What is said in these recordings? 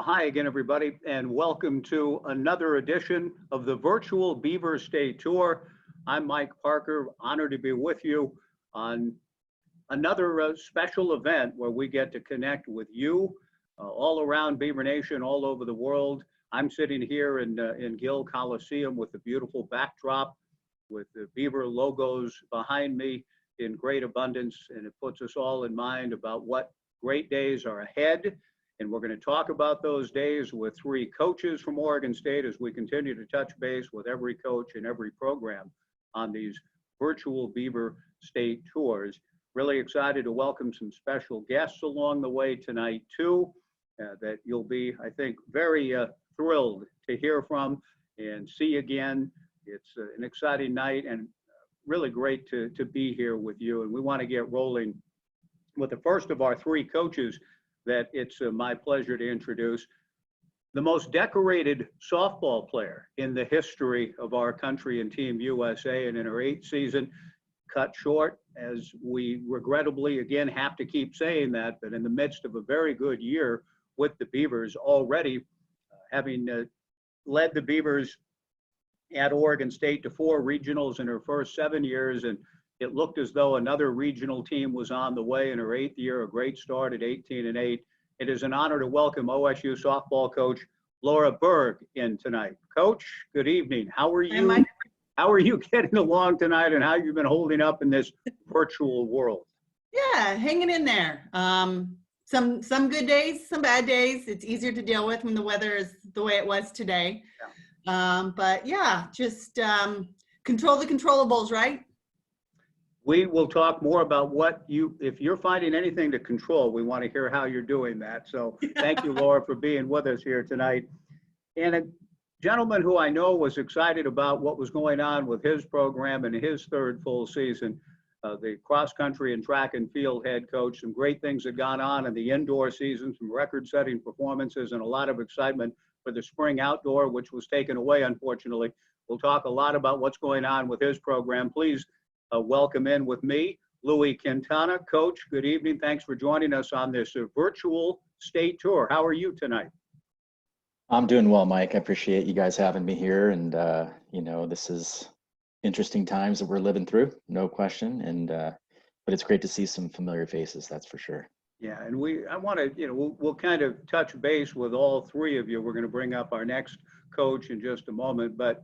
Well, hi again, everybody, and welcome to another edition of the virtual Beaver State Tour. I'm Mike Parker, honored to be with you on another special event where we get to connect with you all around Beaver Nation, all over the world. I'm sitting here in Gill Coliseum with the beautiful backdrop with the Beaver logos behind me in great abundance, and it puts us all in mind about what great days are ahead. And we're going to talk about those days with three coaches from Oregon State as we continue to touch base with every coach and every program on these virtual Beaver State tours. Really excited to welcome some special guests along the way tonight too, that you'll be, I think, very thrilled to hear from and see again. It's an exciting night and really great to be here with you. And we want to get rolling with the first of our three coaches that it's my pleasure to introduce, the most decorated softball player in the history of our country and Team USA, and in her 8th season, cut short, as we regrettably again have to keep saying that, but in the midst of a very good year with the Beavers, already having led the Beavers at Oregon State to 4 regionals in her first 7 years, and it looked as though another regional team was on the way in her 8th year, a great start at 18-8. It is an honor to welcome OSU softball coach Laura Berg in tonight. Coach, good evening. How are you? Hi, How are you getting along tonight, and how you've been holding up in this virtual world? Yeah, hanging in there. Some good days, some bad days. It's easier to deal with when the weather is the way it was today. Yeah. But yeah, just control the controllables, right? We will talk more about if you're finding anything to control, we want to hear how you're doing that. So thank you, Laura, for being with us here tonight. And a gentleman who I know was excited about what was going on with his program in his 3rd full season, the cross country and track and field head coach. Some great things had gone on in the indoor season, some record-setting performances, and a lot of excitement for the spring outdoor, which was taken away, unfortunately. We'll talk a lot about what's going on with his program. Please welcome in with me, Louie Quintana. Coach, good evening. Thanks for joining us on this virtual state tour. How are you tonight? I'm doing well, Mike. I appreciate you guys having me here. And, this is interesting times that we're living through, no question. And, but it's great to see some familiar faces, that's for sure. Yeah, and I want to, we'll kind of touch base with all three of you. We're going to bring up our next coach in just a moment, but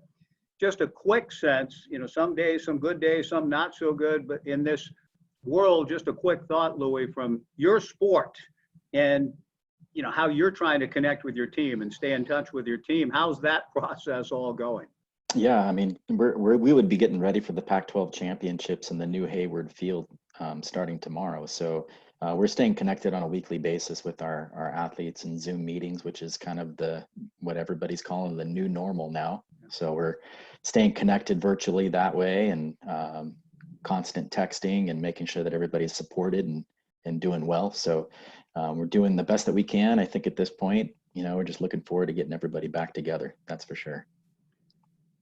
just a quick sense, some days, some good days, some not so good, but in this world, just a quick thought, Louie, from your sport and, how you're trying to connect with your team and stay in touch with your team. How's that process all going? Yeah, I mean, we would be getting ready for the Pac-12 championships in the new Hayward Field starting tomorrow. So we're staying connected on a weekly basis with our athletes in Zoom meetings, which is kind of what everybody's calling the new normal now. So we're staying connected virtually that way, and constant texting and making sure that everybody's supported and doing well. So we're doing the best that we can. I think at this point, we're just looking forward to getting everybody back together. That's for sure.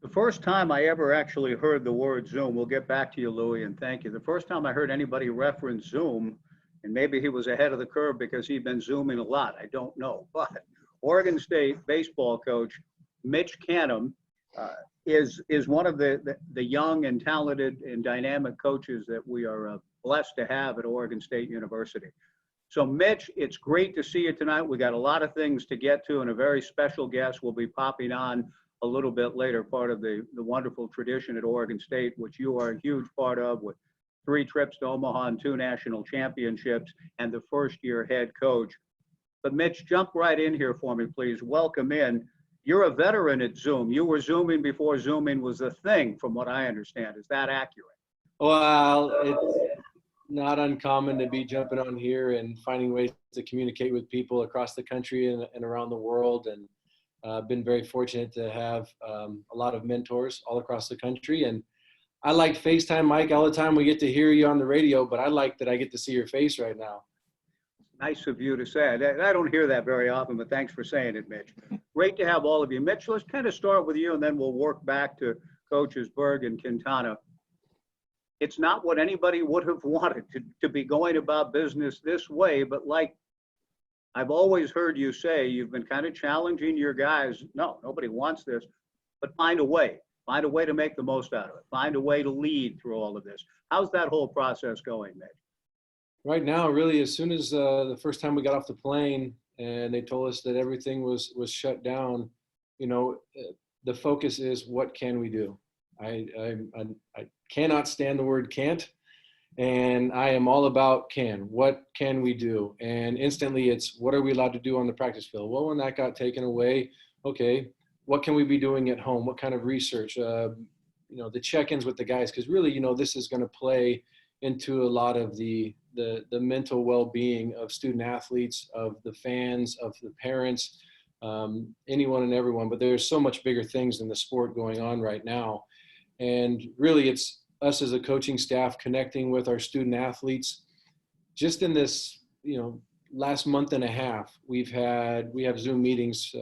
The first time I ever actually heard the word Zoom, we'll get back to you, Louie, and thank you. The first time I heard anybody reference Zoom, and maybe he was ahead of the curve because he'd been Zooming a lot, I don't know, but Oregon State baseball coach Mitch Canham is one of the young and talented and dynamic coaches that we are blessed to have at Oregon State University. So Mitch, it's great to see you tonight. We got a lot of things to get to, and a very special guest will be popping on a little bit later, part of the wonderful tradition at Oregon State, which you are a huge part of, with 3 trips to Omaha and 2 national championships, and the first-year head coach. But Mitch, jump right in here for me, please. Welcome in. You're a veteran at Zoom. You were Zooming before Zooming was a thing, from what I understand. Is that accurate? Well, it's not uncommon to be jumping on here and finding ways to communicate with people across the country and around the world. And I've been very fortunate to have a lot of mentors all across the country. And I like FaceTime, Mike, all the time. We get to hear you on the radio, but I like that I get to see your face right now. Nice of you to say. I don't hear that very often, but thanks for saying it, Mitch. Great to have all of you. Mitch, let's kind of start with you, and then we'll work back to coaches Berg and Quintana. It's not what anybody would have wanted to be going about business this way, but like I've always heard you say you've been kind of challenging your guys. No, nobody wants this, but find a way. Find a way to make the most out of it. Find a way to lead through all of this. How's that whole process going, Mitch? Right now, really, as soon as the first time we got off the plane and they told us that everything was shut down, the focus is what can we do? I cannot stand the word can't, and I am all about can. What can we do? And instantly, it's what are we allowed to do on the practice field? Well, when that got taken away, okay, what can we be doing at home? What kind of research? The check-ins with the guys, because really, this is going to play into a lot of the mental well-being of student athletes, of the fans, of the parents, anyone and everyone. But there's so much bigger things in the sport going on right now. And really, it's us as a coaching staff connecting with our student athletes. Just in this, last month and a half, we have Zoom meetings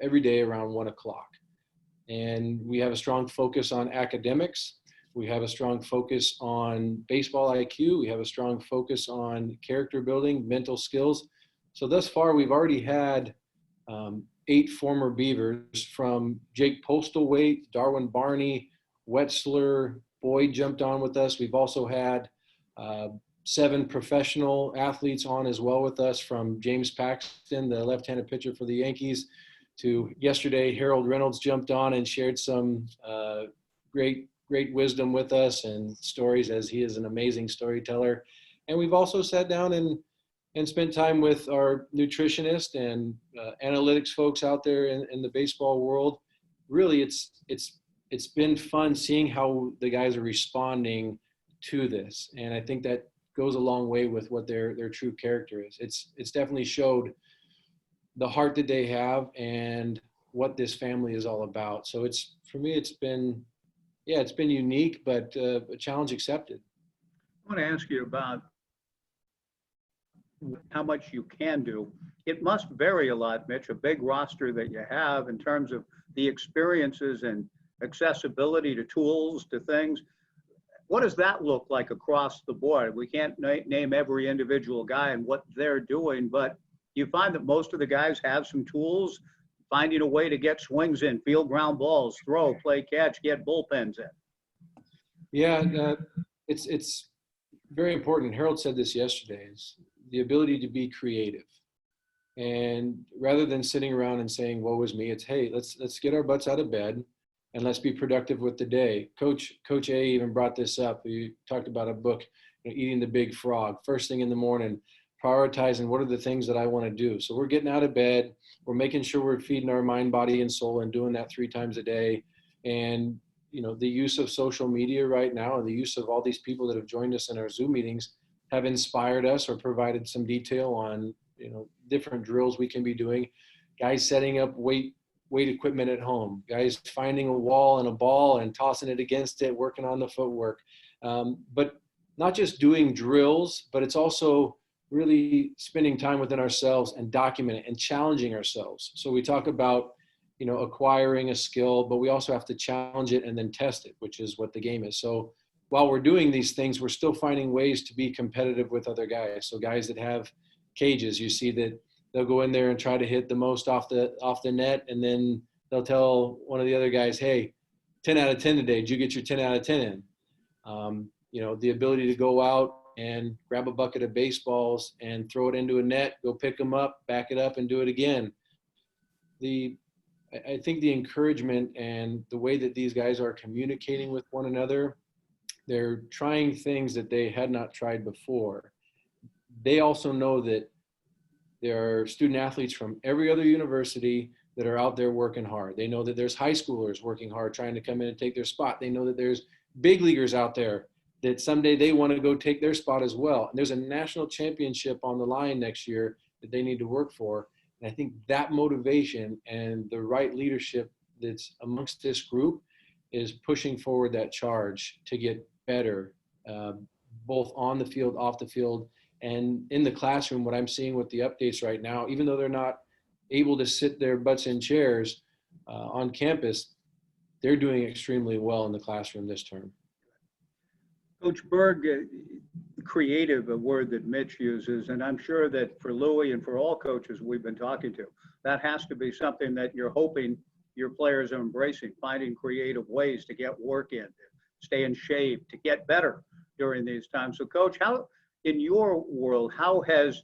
every day around 1 o'clock. And we have a strong focus on academics. We have a strong focus on baseball IQ. We have a strong focus on character building, mental skills. So thus far, we've already had 8 former Beavers, from Jake Postlethwaite, Darwin Barney, Wetzler, Boyd jumped on with us. We've also had 7 professional athletes on as well with us, from James Paxton, the left-handed pitcher for the Yankees, to yesterday, Harold Reynolds jumped on and shared some great wisdom with us and stories, as he is an amazing storyteller. And we've also sat down and spent time with our nutritionist and analytics folks out there in the baseball world. Really, it's been fun seeing how the guys are responding to this. And I think that goes a long way with what their true character is. It's definitely showed the heart that they have and what this family is all about. So for me, it's been unique, but a challenge accepted. I want to ask you about how much you can do. It must vary a lot, Mitch, a big roster that you have in terms of the experiences and accessibility to tools, to things. What does that look like across the board? We can't name every individual guy and what they're doing, but you find that most of the guys have some tools, finding a way to get swings in, field ground balls, throw, play catch, get bullpens in. Yeah, it's very important. Harold said this yesterday, is the ability to be creative. And rather than sitting around and saying, woe is me, it's, hey, let's get our butts out of bed and let's be productive with the day. Coach A even brought this up. He talked about a book, Eating the Big Frog, first thing in the morning, prioritizing what are the things that I want to do. So we're getting out of bed, we're making sure we're feeding our mind, body, and soul, and doing that 3 times a day. And the use of social media right now, and the use of all these people that have joined us in our Zoom meetings, have inspired us or provided some detail on different drills we can be doing. Guys setting up weight equipment at home, guys finding a wall and a ball and tossing it against it, working on the footwork. But not just doing drills, but it's also really spending time within ourselves and documenting and challenging ourselves. So we talk about acquiring a skill, but we also have to challenge it and then test it, which is what the game is. So while we're doing these things, we're still finding ways to be competitive with other guys. So guys that have cages, you see that they'll go in there and try to hit the most off the net, and then they'll tell one of the other guys, hey, 10 out of 10 today, did you get your 10 out of 10 in? The ability to go out and grab a bucket of baseballs and throw it into a net, go pick them up, back it up, and do it again. I think the encouragement and the way that these guys are communicating with one another, they're trying things that they had not tried before. They also know that there are student athletes from every other university that are out there working hard. They know that there's high schoolers working hard, trying to come in and take their spot. They know that there's big leaguers out there that someday they want to go take their spot as well. And there's a national championship on the line next year that they need to work for. And I think that motivation and the right leadership that's amongst this group is pushing forward that charge to get better, both on the field, off the field, and in the classroom. What I'm seeing with the updates right now, even though they're not able to sit their butts in chairs on campus, they're doing extremely well in the classroom this term. Coach Berg, creative, a word that Mitch uses, and I'm sure that for Louie and for all coaches we've been talking to, that has to be something that you're hoping your players are embracing, finding creative ways to get work in, to stay in shape, to get better during these times. So, Coach, how in your world, how has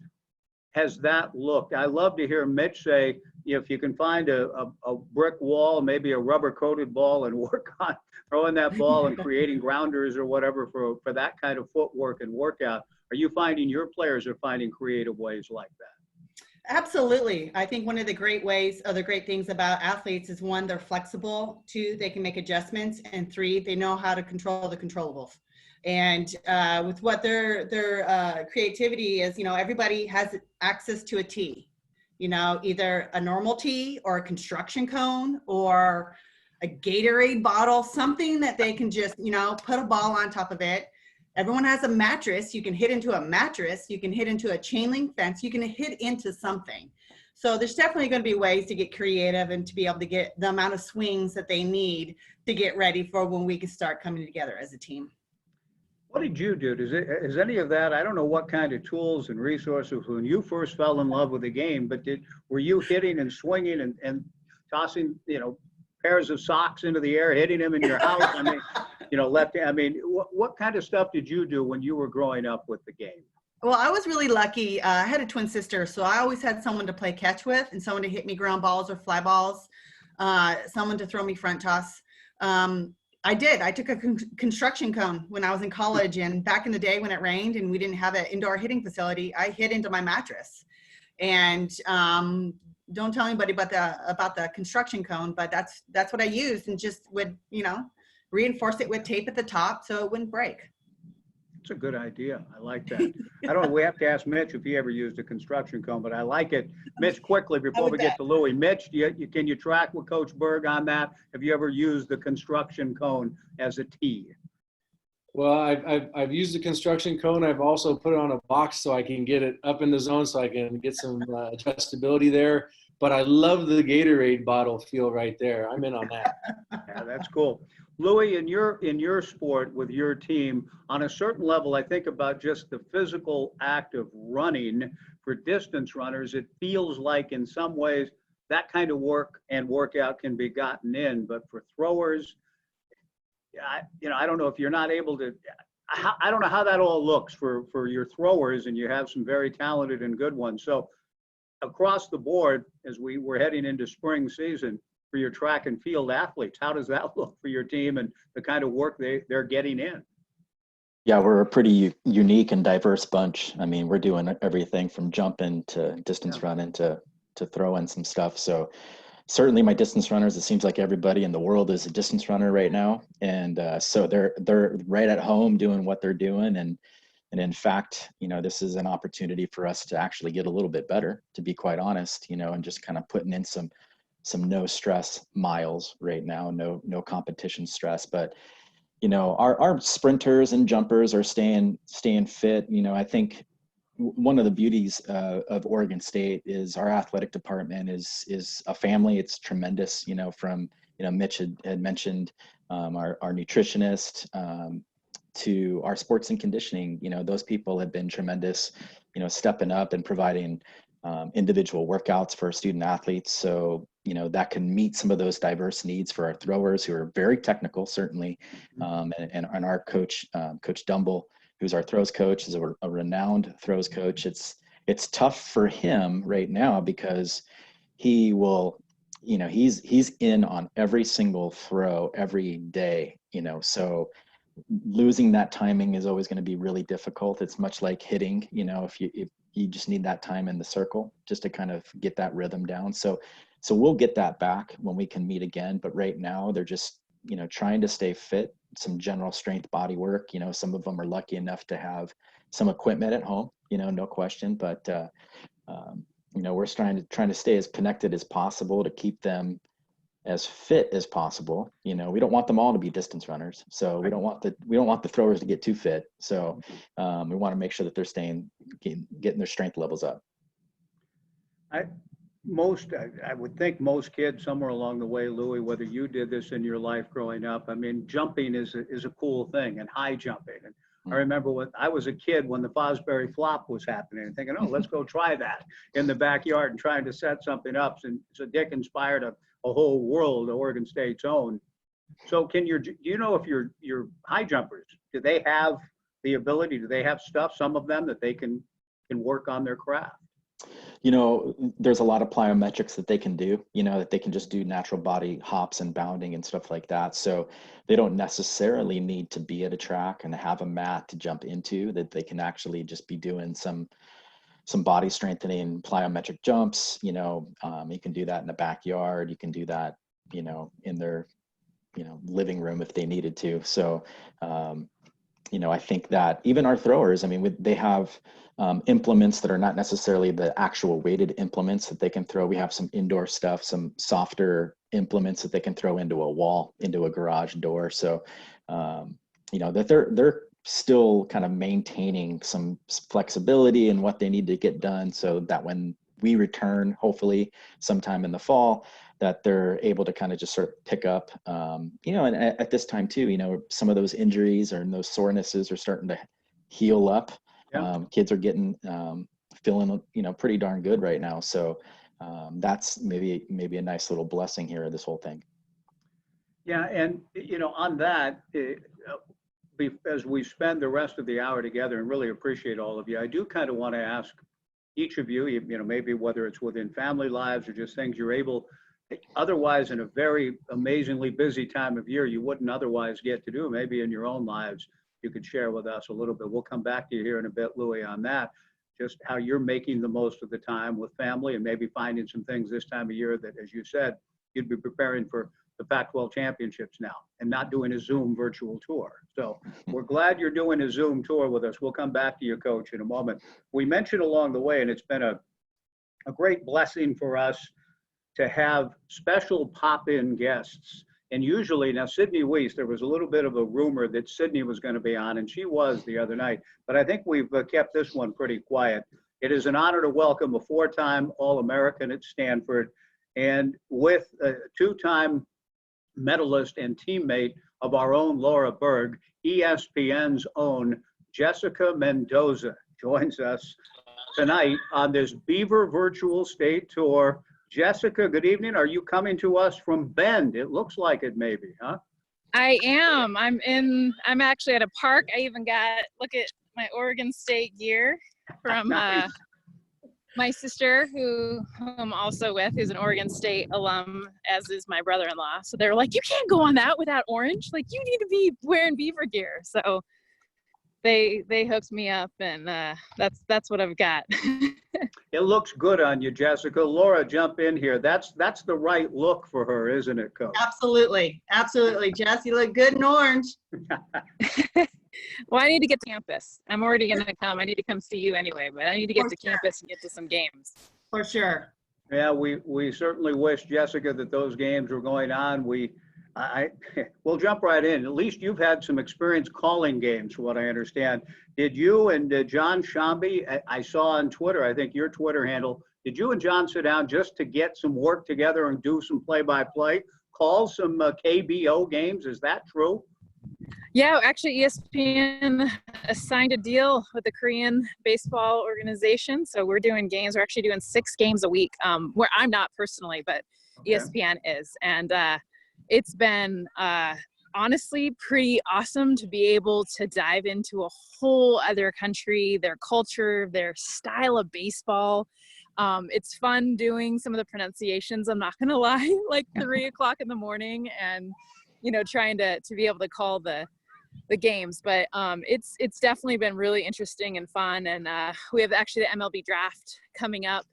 that looked? I love to hear Mitch say, if you can find a brick wall, maybe a rubber coated ball, and work on throwing that ball and creating grounders or whatever for that kind of footwork and workout. Are you finding your players are finding creative ways like that? Absolutely. I think one of the great ways, or the great things about athletes is, one, they're flexible, two, they can make adjustments, and three, they know how to control the controllables. And with what their creativity is, everybody has access to a tee, either a normal tee or a construction cone or a Gatorade bottle, something that they can just, put a ball on top of it. Everyone has a mattress. You can hit into a mattress. You can hit into a chain link fence. You can hit into something. So there's definitely going to be ways to get creative and to be able to get the amount of swings that they need to get ready for when we can start coming together as a team. What did you do? Is any of that, I don't know what kind of tools and resources when you first fell in love with the game, but were you hitting and swinging and tossing, pairs of socks into the air, hitting them in your house? I mean, what kind of stuff did you do when you were growing up with the game? Well, I was really lucky. I had a twin sister, so I always had someone to play catch with and someone to hit me ground balls or fly balls, someone to throw me front toss. I did. I took a construction cone when I was in college, and back in the day when it rained and we didn't have an indoor hitting facility, I hit into my mattress. And don't tell anybody about the construction cone, but that's what I used, and just would reinforce it with tape at the top so it wouldn't break. It's a good idea. I like that. I don't know. We have to ask Mitch if he ever used a construction cone, but I like it. Mitch, quickly before we get to Louie, Mitch, can you track with Coach Berg on that? Have you ever used the construction cone as a tee? Well, I've used the construction cone. I've also put it on a box so I can get it up in the zone so I can get some adjustability there. But I love the Gatorade bottle feel right there. I'm in on that. Yeah, that's cool. Louie, in your sport with your team, on a certain level, I think about just the physical act of running for distance runners. It feels like in some ways that kind of work and workout can be gotten in, but for throwers, I don't know if you're not able to. I don't know how that all looks for your throwers, and you have some very talented and good ones. So across the board, as we were heading into spring season, for your track and field athletes, how does that look for your team and the kind of work they're getting in? Yeah, we're a pretty unique and diverse bunch. I mean, we're doing everything from jumping to distance running to throwing some stuff. So certainly my distance runners, it seems like everybody in the world is a distance runner right now. And so they're right at home doing what they're doing. And in fact, this is an opportunity for us to actually get a little bit better, to be quite honest, and just kind of putting in some no stress miles right now, no competition stress. But our sprinters and jumpers are staying fit. I think one of the beauties of Oregon State is our athletic department is a family. It's tremendous. From Mitch had mentioned our nutritionist to our sports and conditioning. Those people have been tremendous. Stepping up and providing individual workouts for student athletes. So, that can meet some of those diverse needs for our throwers who are very technical, certainly. And our coach, Coach Dumble, who's our throws coach, is a renowned throws coach. It's tough for him right now because he will, he's in on every single throw every day, so losing that timing is always going to be really difficult. It's much like hitting, if you just need that time in the circle just to kind of get that rhythm down. So we'll get that back when we can meet again. But right now they're just, trying to stay fit, some general strength body work. Some of them are lucky enough to have some equipment at home, no question. But, we're trying to stay as connected as possible to keep them as fit as possible. We don't want them all to be distance runners. So we don't want the throwers to get too fit. So we want to make sure that they're getting their strength levels up. I would think most kids somewhere along the way, Louie, whether you did this in your life growing up, I mean, jumping is a cool thing, and high jumping. And I remember when I was a kid when the Fosbury flop was happening and thinking, oh, let's go try that in the backyard and trying to set something up. And so Dick inspired a whole world, Oregon State's own. So do you know if your high jumpers, do they have the ability, do they have stuff, some of them, that they can work on their craft? You know, there's a lot of plyometrics that they can do, you know, that they can just do natural body hops and bounding and stuff like that. So they don't necessarily need to be at a track and have a mat to jump into, that they can actually just be doing some body strengthening plyometric jumps. You know, you can do that in the backyard. You can do that, you know, in their, you know, living room if they needed to. So, you know, I think that even our throwers, I mean, they have implements that are not necessarily the actual weighted implements that they can throw. We have some indoor stuff, some softer implements that they can throw into a wall, into a garage door. So, you know, that they're still kind of maintaining some flexibility in what they need to get done, so that when we return, hopefully sometime in the fall, that they're able to kind of just sort of pick up, you know, and at this time too, you know, some of those injuries and those sorenesses are starting to heal up. Yeah. Kids are getting, feeling, you know, pretty darn good right now. So that's maybe a nice little blessing here of this whole thing. Yeah, and you know, on that, as we spend the rest of the hour together, and really appreciate all of you, I do kind of want to ask each of you, you know, maybe whether it's within family lives or just things you're able, otherwise in a very amazingly busy time of year, you wouldn't otherwise get to do, maybe in your own lives, you could share with us a little bit. We'll come back to you here in a bit, Louie, on that, just how you're making the most of the time with family and maybe finding some things this time of year that, as you said, you'd be preparing for the Pac-12 championships now and not doing a Zoom virtual tour. So we're glad you're doing a Zoom tour with us. We'll come back to you, Coach, in a moment. We mentioned along the way, and it's been a great blessing for us to have special pop-in guests. And usually, now Sydney Weiss, there was a little bit of a rumor that Sydney was going to be on, and she was the other night. But I think we've kept this one pretty quiet. It is an honor to welcome a four-time All-American at Stanford, and with a two-time medalist and teammate of our own Laura Berg, ESPN's own Jessica Mendoza joins us tonight on this Beaver Virtual State Tour. Jessica, good evening. Are you coming to us from Bend? It looks like it maybe, huh? I am. I'm actually at a park. I even look at my Oregon State gear from Nice. My sister, who I'm also with, who's an Oregon State alum, as is my brother-in-law. So they're like, you can't go on that without orange. Like, you need to be wearing Beaver gear. So they hooked me up, and that's what I've got. It looks good on you, Jessica. Laura, jump in here. That's the right look for her, isn't it, Coach? Absolutely. Absolutely. Jess, you look good in orange. Well, I need to get to campus. I'm already going to come. I need to come see you anyway, but I need to get to campus and get to some games. For sure. Yeah, we certainly wish, Jessica, that those games were going on. We'll jump right in. At least you've had some experience calling games, from what I understand. Did you and John Shambi, I saw on Twitter, I think your Twitter handle, did you and John sit down just to get some work together and do some play-by-play, call some KBO games? Is that true? Yeah, actually ESPN assigned a deal with the Korean baseball organization. So we're doing games. We're actually doing 6 games a week, where I'm not personally, but okay. ESPN is. And it's been honestly pretty awesome to be able to dive into a whole other country, their culture, their style of baseball. It's fun doing some of the pronunciations, I'm not gonna lie, like 3 o'clock in the morning, and trying to be able to call the games. But it's definitely been really interesting and fun. And we have actually the MLB draft coming up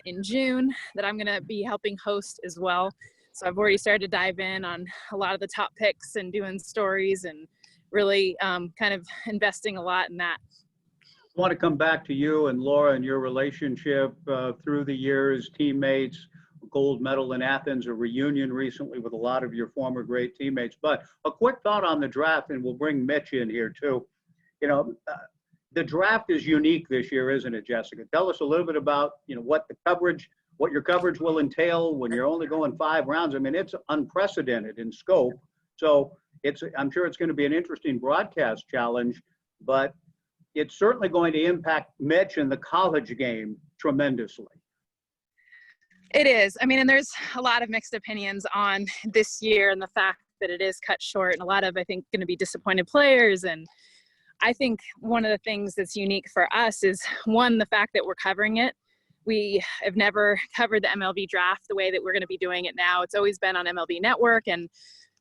in June that I'm gonna be helping host as well. So I've already started to dive in on a lot of the top picks and doing stories and really kind of investing a lot in that. I want to come back to you and Laura and your relationship through the years, teammates, gold medal in Athens, a reunion recently with a lot of your former great teammates. But a quick thought on the draft, and we'll bring Mitch in here too. The draft is unique this year, isn't it, Jessica? Tell us a little bit about, what the coverage what your coverage will entail when you're only going 5 rounds. I mean, it's unprecedented in scope. So I'm sure it's going to be an interesting broadcast challenge, but it's certainly going to impact Mitch and the college game tremendously. It is. I mean, and there's a lot of mixed opinions on this year and the fact that it is cut short, and a lot of, I think, going to be disappointed players. And I think one of the things that's unique for us is, one, the fact that we're covering it. We have never covered the MLB draft the way that we're going to be doing it now. It's always been on MLB Network, and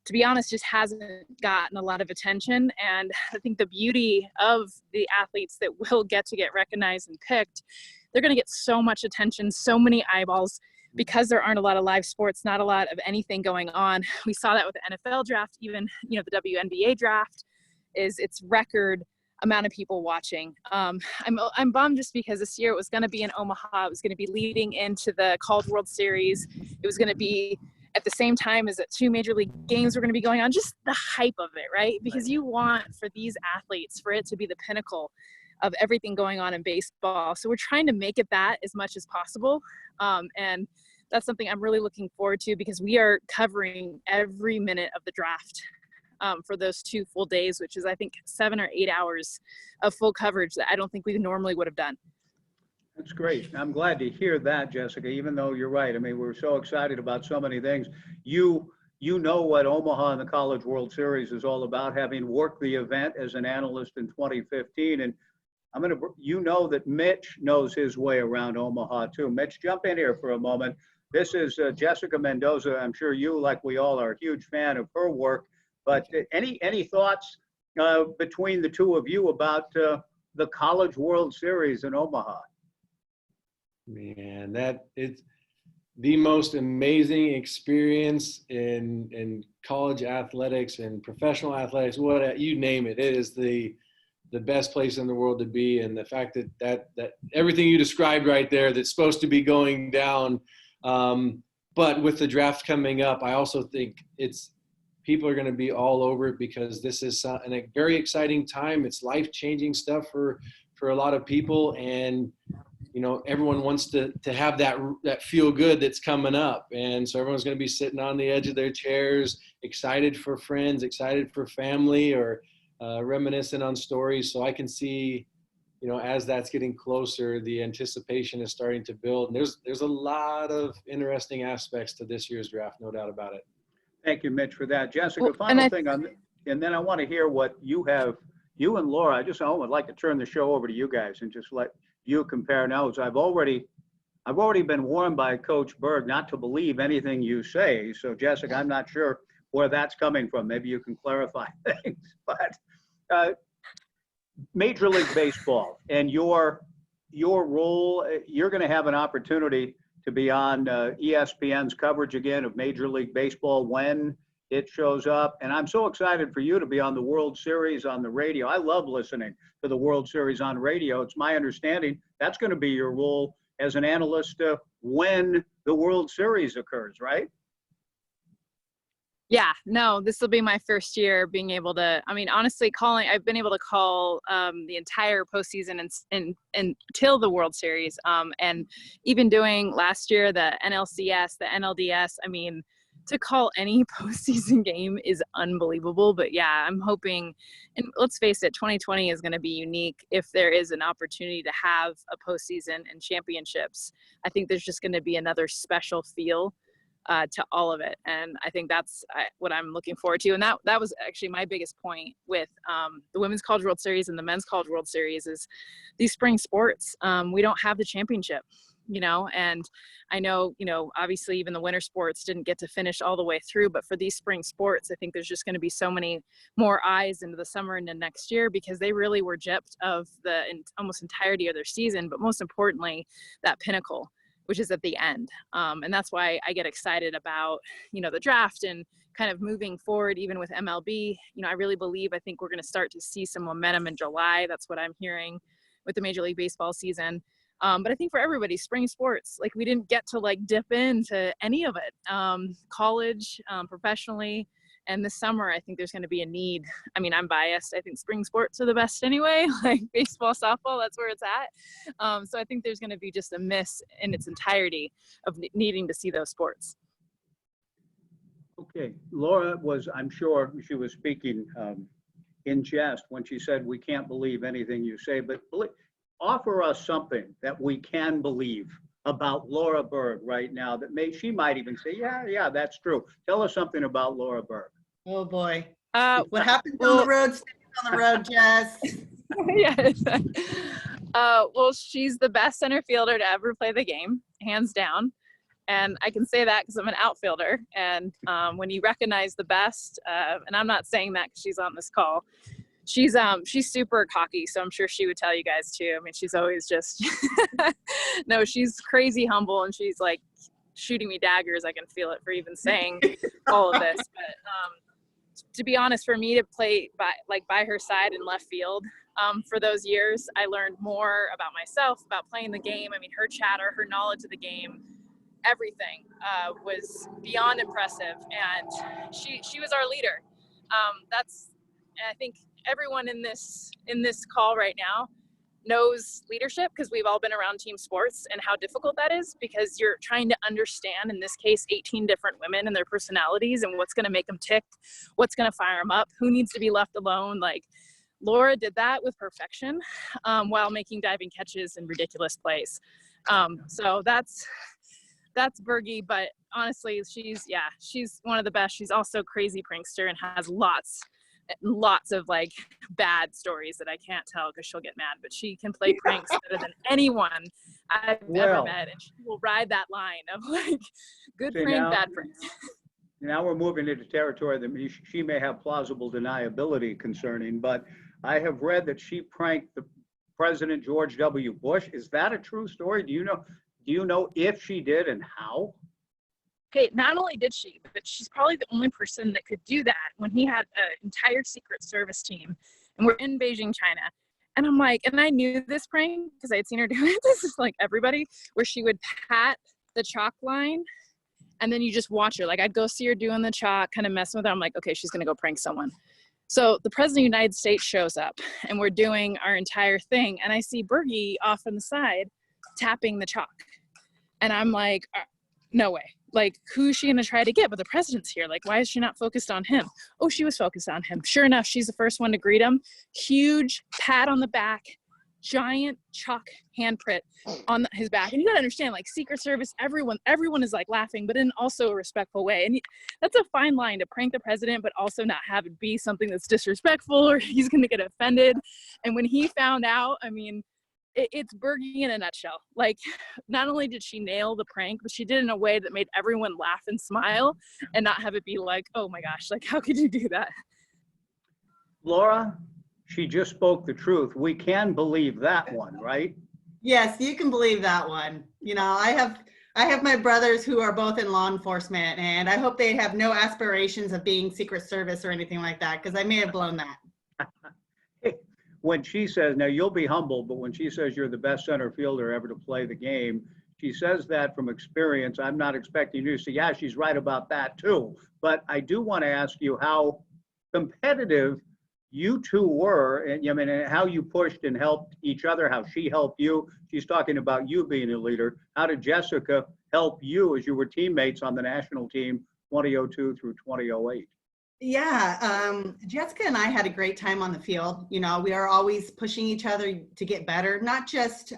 to be honest, just hasn't gotten a lot of attention. And I think the beauty of the athletes that will get recognized and picked, they're going to get so much attention, so many eyeballs, because there aren't a lot of live sports, not a lot of anything going on. We saw that with the NFL draft, even, the WNBA draft is its record amount of people watching. I'm bummed just because this year it was going to be in Omaha. It was going to be leading into the College World Series. It was going to be at the same time as that 2 major league games were going to be going on, just the hype of it, right? Because you want for these athletes, for it to be the pinnacle of everything going on in baseball. So we're trying to make it that as much as possible. And that's something I'm really looking forward to, because we are covering every minute of the draft for those 2 full days, which is, I think, 7 or 8 hours of full coverage that I don't think we normally would have done. That's great. I'm glad to hear that, Jessica, even though you're right. I mean, we're so excited about so many things. You know what Omaha and the College World Series is all about, having worked the event as an analyst in 2015. And you know that Mitch knows his way around Omaha too. Mitch, jump in here for a moment. This is Jessica Mendoza. I'm sure you, like we all, are a huge fan of her work. But any thoughts between the two of you about the College World Series in Omaha? Man, that it's the most amazing experience in college athletics and professional athletics. What you name it, it is the best place in the world to be. And the fact that everything you described right there that's supposed to be going down, but with the draft coming up, I also think people are going to be all over it, because this is a very exciting time. It's life-changing stuff for a lot of people, and everyone wants to have that feel good that's coming up. And so everyone's going to be sitting on the edge of their chairs, excited for friends, excited for family, or reminiscing on stories. So I can see, as that's getting closer, the anticipation is starting to build. And there's a lot of interesting aspects to this year's draft, no doubt about it. Thank you, Mitch, for that. Jessica, final thing and then I want to hear what you and Laura. I would like to turn the show over to you guys and just let you compare notes. I've already been warned by Coach Berg not to believe anything you say. So, Jessica, I'm not sure where that's coming from. Maybe you can clarify things. But Major League Baseball and your role, you're going to have an opportunity to be on ESPN's coverage again of Major League Baseball when it shows up. And I'm so excited for you to be on the World Series on the radio. I love listening to the World Series on radio. It's my understanding that's going to be your role as an analyst when the World Series occurs, right? Yeah, no, this will be my first year being able to, honestly, I've been able to call the entire postseason and until the World Series. And even doing last year, the NLCS, the NLDS, to call any postseason game is unbelievable. But yeah, I'm hoping, and let's face it, 2020 is going to be unique if there is an opportunity to have a postseason and championships. I think there's just going to be another special feel to all of it. And I think that's what I'm looking forward to. And that was actually my biggest point with the Women's College World Series and the Men's College World Series is these spring sports. We don't have the championship, and I know, obviously even the winter sports didn't get to finish all the way through, but for these spring sports, I think there's just going to be so many more eyes into the summer and the next year, because they really were gypped of the almost entirety of their season, but most importantly, that pinnacle, which is at the end. And that's why I get excited about, the draft and kind of moving forward, even with MLB. I think we're going to start to see some momentum in July. That's what I'm hearing with the Major League Baseball season. But I think for everybody, spring sports, like we didn't get to like dip into any of it, college, professionally. And this summer, I think there's going to be a need. I mean, I'm biased. I think spring sports are the best anyway, like baseball, softball, that's where it's at. So I think there's going to be just a miss in its entirety of needing to see those sports. Okay, Laura was, I'm sure she was speaking in jest when she said, we can't believe anything you say, but offer us something that we can believe about Laura Berg right now that she might even say, yeah, that's true. Tell us something about Laura Berg. Oh boy. What happens on the road stays on the road, Jess. Yes. Well, she's the best center fielder to ever play the game, hands down. And I can say that because I'm an outfielder. And when you recognize the best, and I'm not saying that because she's on this call, she's super cocky, so I'm sure she would tell you guys too. I mean, she's always just no, she's crazy humble, and she's like shooting me daggers. I can feel it for even saying all of this. But to be honest, for me to play by her side in left field for those years, I learned more about myself, about playing the game. I mean, her chatter, her knowledge of the game, everything was beyond impressive, and she was our leader. And I think everyone in this call right now knows leadership, because we've all been around team sports and how difficult that is, because you're trying to understand, in this case, 18 different women and their personalities and what's going to make them tick, what's going to fire them up, who needs to be left alone. Like, Laura did that with perfection while making diving catches and ridiculous plays. So that's Bergie, but honestly, she's one of the best. She's also crazy prankster and has lots of like bad stories that I can't tell because she'll get mad, but she can play pranks better than anyone I've ever met, and she will ride that line of like good prank, bad prank. Now we're moving into territory that she may have plausible deniability concerning, but I have read that she pranked the President George W. Bush. Is that a true story? Do you know if she did and how? Okay, not only did she, but she's probably the only person that could do that when he had an entire Secret Service team, and we're in Beijing, China. And I'm like, and I knew this prank because I had seen her do it. This is like everybody, where she would pat the chalk line, and then you just watch her. Like, I'd go see her doing the chalk, kind of messing with her. I'm like, okay, she's gonna go prank someone. So the President of the United States shows up, and we're doing our entire thing, and I see Bergie off on the side tapping the chalk. And I'm like, no way. Like, who's she gonna try to get? But the president's here. Like, why is she not focused on him? Oh, she was focused on him. Sure enough, she's the first one to greet him. Huge pat on the back, giant chalk handprint on his back. And you gotta understand, like, Secret Service, everyone is like laughing, but in also a respectful way. And that's a fine line, to prank the president, but also not have it be something that's disrespectful or he's gonna get offended. And when he found out, I mean, it's Bergie in a nutshell. Like, not only did she nail the prank, but she did it in a way that made everyone laugh and smile and not have it be like, oh my gosh, like, how could you do that? Laura, she just spoke the truth. We can believe that one, right? Yes, you can believe that one. You know, I have my brothers who are both in law enforcement, and I hope they have no aspirations of being Secret Service or anything like that, because I may have blown that. When she says, now you'll be humble, but when she says you're the best center fielder ever to play the game, she says that from experience. I'm not expecting you to say, yeah, she's right about that too. But I do want to ask you how competitive you two were, and I mean, and how you pushed and helped each other, how she helped you. She's talking about you being a leader. How did Jessica help you as you were teammates on the national team 2002 through 2008? Yeah, Jessica and I had a great time on the field. You know, we are always pushing each other to get better, not just,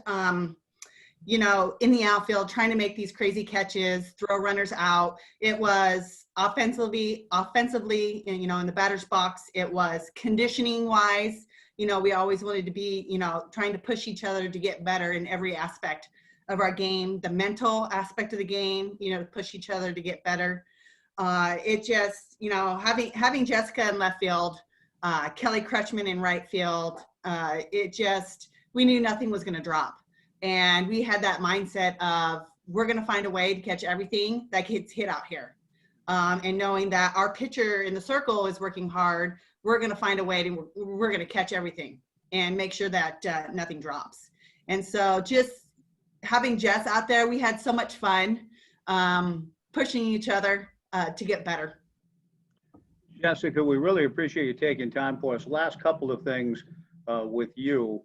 you know, in the outfield, trying to make these crazy catches, throw runners out. It was offensively, and, you know, in the batter's box, it was conditioning wise. You know, we always wanted to be, you know, trying to push each other to get better in every aspect of our game, the mental aspect of the game, you know, to push each other to get better. It just, you know, having Jessica in left field, Kelly Crutchman in right field, we knew nothing was going to drop. And we had that mindset of, we're going to find a way to catch everything that gets hit out here. And knowing that our pitcher in the circle is working hard, we're going to find a way we're going to catch everything and make sure that nothing drops. And so just having Jess out there, we had so much fun pushing each other to get better. Jessica, we really appreciate you taking time for us. Last couple of things with you.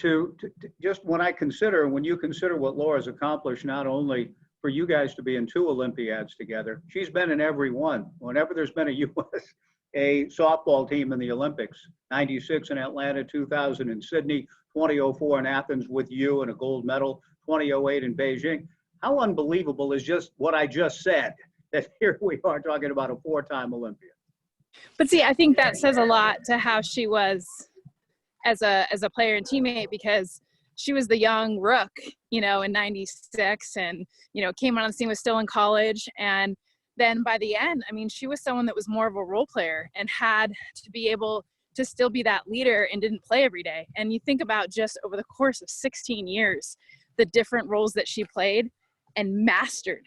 To just when you consider what Laura's accomplished, not only for you guys to be in 2 Olympiads together, she's been in every one. Whenever there's been a USA softball team in the Olympics, 96 in Atlanta, 2000 in Sydney, 2004 in Athens with you and a gold medal, 2008 in Beijing. How unbelievable is just what I just said, that here we are talking about a 4-time Olympian. But see, I think that says a lot to how she was as a player and teammate, because she was the young rook, in 96, and, came on the scene, was still in college. And then by the end, I mean, she was someone that was more of a role player and had to be able to still be that leader and didn't play every day. And you think about just over the course of 16 years, the different roles that she played and mastered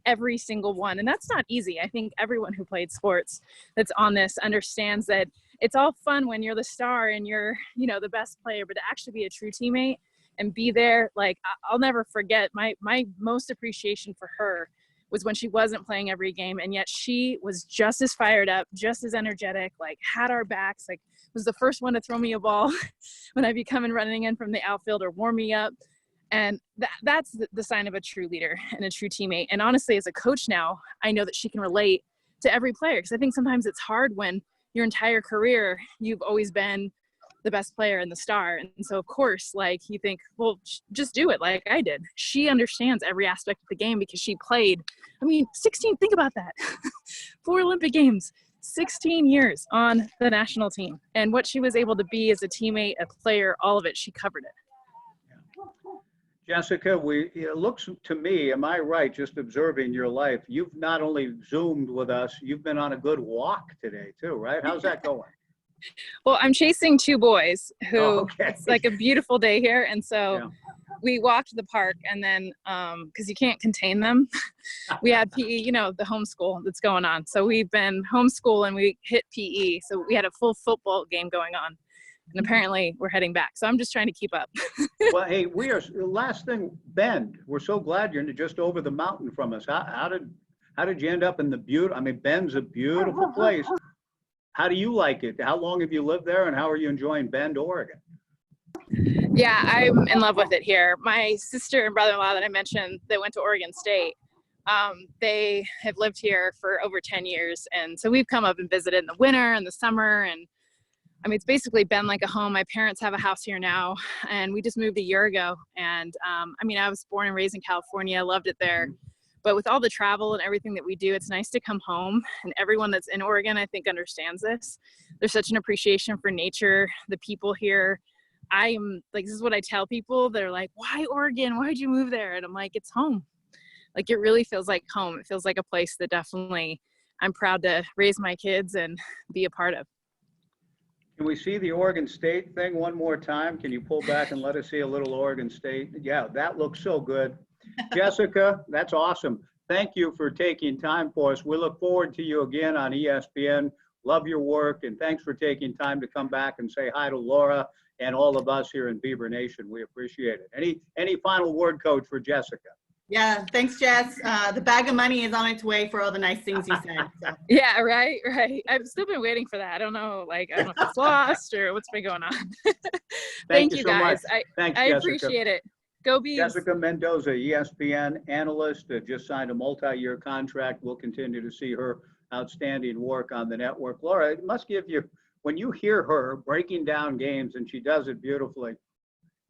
every single one. And that's not easy. I think everyone who played sports that's on this understands that it's all fun when you're the star and you're, the best player, but to actually be a true teammate and be there, like, I'll never forget my most appreciation for her was when she wasn't playing every game, and yet she was just as fired up, just as energetic, like had our backs, like was the first one to throw me a ball when I'd be coming running in from the outfield or warm me up. And that's the sign of a true leader and a true teammate. And honestly, as a coach now, I know that she can relate to every player, because I think sometimes it's hard when your entire career, you've always been the best player and the star. And so, of course, like, you think, well, just do it like I did. She understands every aspect of the game because she played, 16, think about that. 4 Olympic Games, 16 years on the national team. And what she was able to be as a teammate, a player, all of it, she covered it. Jessica, it looks to me, am I right, just observing your life, you've not only Zoomed with us, you've been on a good walk today too, right? How's that going? Well, I'm chasing 2 boys who, okay. It's like a beautiful day here. And so Yeah. we walked to the park, and then, cause you can't contain them. We had PE, the homeschool that's going on. So we've been homeschool and we hit PE. So we had a full football game going on. And apparently we're heading back. So I'm just trying to keep up. Well, hey, last thing, Bend, we're so glad you're just over the mountain from us. How did you end up in the Bend's a beautiful place. How do you like it? How long have you lived there, and how are you enjoying Bend, Oregon? Yeah, I'm in love with it here. My sister and brother-in-law that I mentioned, they went to Oregon State. They have lived here for over 10 years. And so we've come up and visited in the winter and the summer, and it's basically been like a home. My parents have a house here now, and we just moved a year ago. And I was born and raised in California, loved it there. But with all the travel and everything that we do, it's nice to come home. And everyone that's in Oregon, I think, understands this. There's such an appreciation for nature, the people here. This is what I tell people. They're like, why Oregon? Why'd you move there? And I'm like, it's home. Like, it really feels like home. It feels like a place that definitely I'm proud to raise my kids and be a part of. Can we see the Oregon State thing one more time? Can you pull back and let us see a little Oregon State? Yeah, that looks so good. Jessica, that's awesome. Thank you for taking time for us. We look forward to you again on ESPN. Love your work, and thanks for taking time to come back and say hi to Laura and all of us here in Beaver Nation. We appreciate it. Any final word, Coach, for Jessica? Yeah, thanks, Jess. The bag of money is on its way for all the nice things you said. So. Yeah, right. I've still been waiting for that. I don't know if it's lost or what's been going on. Thank you so guys. much. Thanks, I Jessica. appreciate it. Go Beavs. Jessica Mendoza, ESPN analyst, just signed a multi-year contract. We'll continue to see her outstanding work on the network. Laura, it must give you, when you hear her breaking down games, and she does it beautifully,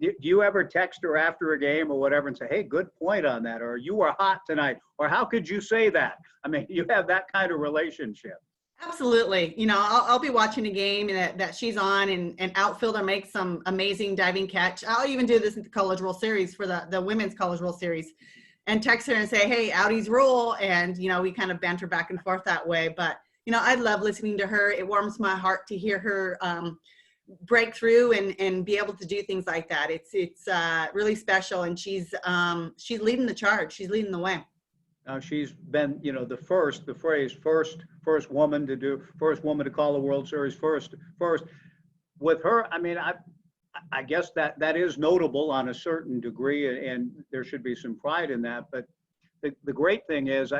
do you ever text her after a game or whatever and say, hey, good point on that, or you were hot tonight, or how could you say that? You have that kind of relationship. Absolutely. I'll be watching a game that she's on, and an outfielder makes some amazing diving catch. I'll even do this in the College World Series for the Women's College World Series, and text her and say, hey, Audie's rule. And, we kind of banter back and forth that way. But, I love listening to her. It warms my heart to hear her break through and be able to do things like that. It's really special, and she's leading the charge. She's leading the way. She's been, the phrase first woman to call the World Series first. With her, I guess that is notable on a certain degree, and there should be some pride in that. But the great thing is,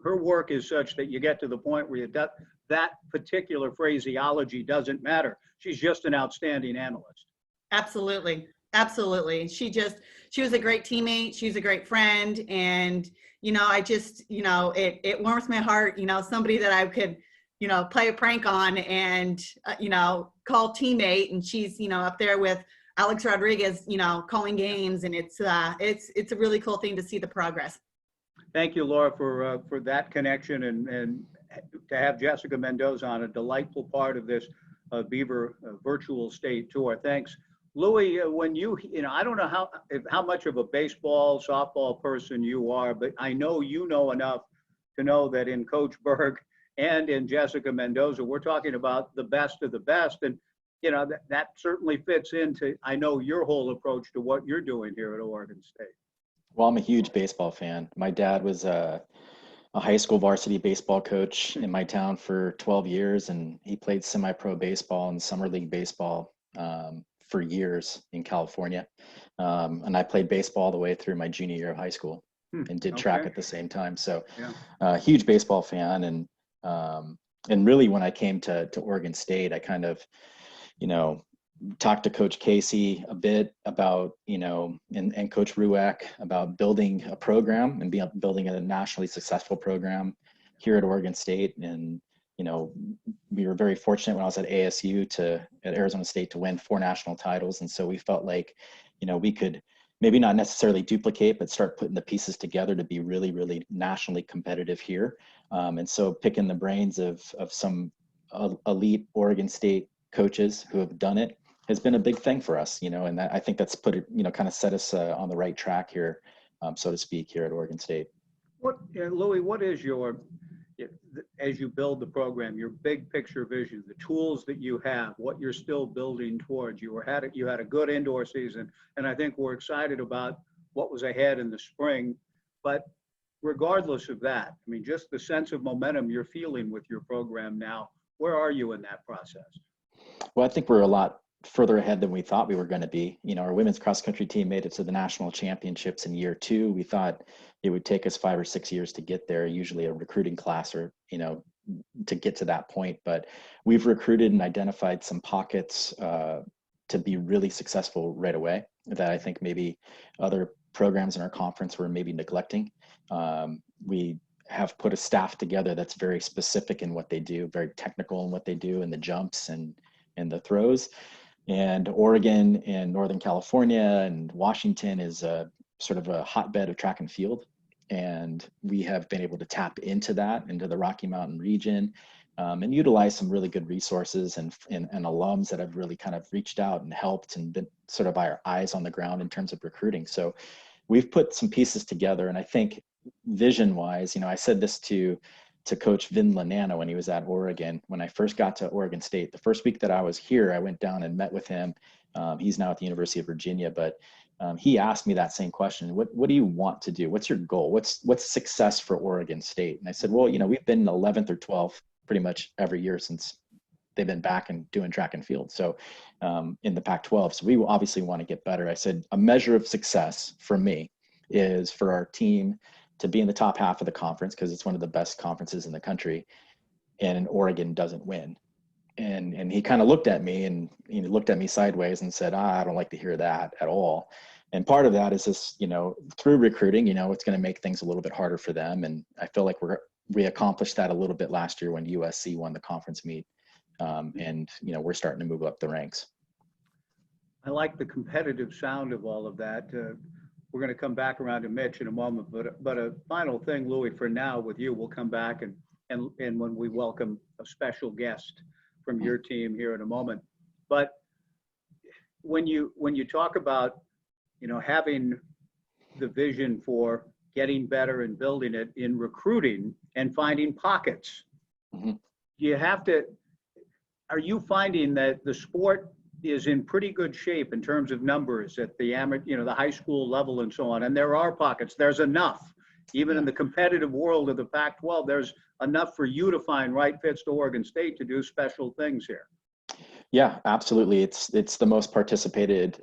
her work is such that you get to the point where that particular phraseology doesn't matter. She's just an outstanding analyst. Absolutely. Absolutely. She was a great teammate. She's a great friend. And, I just, it warms my heart, somebody that I could, play a prank on and, call teammate. And she's, up there with Alex Rodriguez, calling games. And it's a really cool thing to see the progress. Thank you, Laura, for that connection and to have Jessica Mendoza on, a delightful part of this Beaver virtual state tour. Thanks. Louie, when I don't know how much of a baseball, softball person you are, but I know you know enough to know that in Coach Berg and in Jessica Mendoza, we're talking about the best of the best. And, that certainly fits into, I know, your whole approach to what you're doing here at Oregon State. Well, I'm a huge baseball fan. My dad was a high school varsity baseball coach in my town for 12 years, and he played semi-pro baseball and summer league baseball for years in California. And I played baseball all the way through my junior year of high school and did track at the same time. So huge baseball fan. And really when I came to Oregon State, I kind of, talked to Coach Casey a bit about, and Coach Rueck about building a program and building a nationally successful program here at Oregon State. And, we were very fortunate when I was at ASU at Arizona State to win 4 national titles. And so we felt like, we could maybe not necessarily duplicate, but start putting the pieces together to be really, really nationally competitive here. And so picking the brains of some elite Oregon State coaches who have done it has been a big thing for us, and I think that's put it, kind of set us on the right track here, so to speak, here at Oregon State. Louie, what is as you build the program, your big picture vision, the tools that you have, what you're still building towards? You had a good indoor season, and I think we're excited about what was ahead in the spring. But regardless of that, I mean, just the sense of momentum you're feeling with your program now, where are you in that process? Well, I think we're a lot further ahead than we thought we were going to be. Our women's cross country team made it to the national championships in year 2. We thought it would take us 5 or 6 years to get there, usually a recruiting class or, to get to that point. But we've recruited and identified some pockets to be really successful right away that I think maybe other programs in our conference were maybe neglecting. We have put a staff together that's very specific in what they do, very technical in what they do, and the jumps and the throws. And Oregon and Northern California and Washington is a sort of a hotbed of track and field. And we have been able to tap into that, into the Rocky Mountain region, and utilize some really good resources and alums that have really kind of reached out and helped and been sort of our eyes on the ground in terms of recruiting. So we've put some pieces together. And I think vision wise, I said this to Coach Vin Lanana when he was at Oregon. When I first got to Oregon State, the first week that I was here, I went down and met with him. He's now at the University of Virginia, but he asked me that same question. What do you want to do? What's your goal? What's success for Oregon State? And I said, well, we've been 11th or 12th pretty much every year since they've been back and doing track and field. So in the Pac-12, so we obviously want to get better. I said, a measure of success for me is for our team to be in the top half of the conference, because it's one of the best conferences in the country, and Oregon doesn't win. And he kind of looked at me and he looked at me sideways and said, I don't like to hear that at all. And part of that is this, through recruiting, it's going to make things a little bit harder for them. And I feel like we accomplished that a little bit last year when USC won the conference meet. And we're starting to move up the ranks. I like the competitive sound of all of that. We're going to come back around to Mitch in a moment, but a final thing, Louie, for now with you, we'll come back and when we welcome a special guest from your team here in a moment. But when you talk about, having the vision for getting better and building it in recruiting and finding pockets, are you finding that the sport is in pretty good shape in terms of numbers at the the high school level and so on? And there are pockets. There's enough, even in the competitive world of the Pac-12. There's enough for you to find right fits to Oregon State to do special things here. Yeah, absolutely. It's the most participated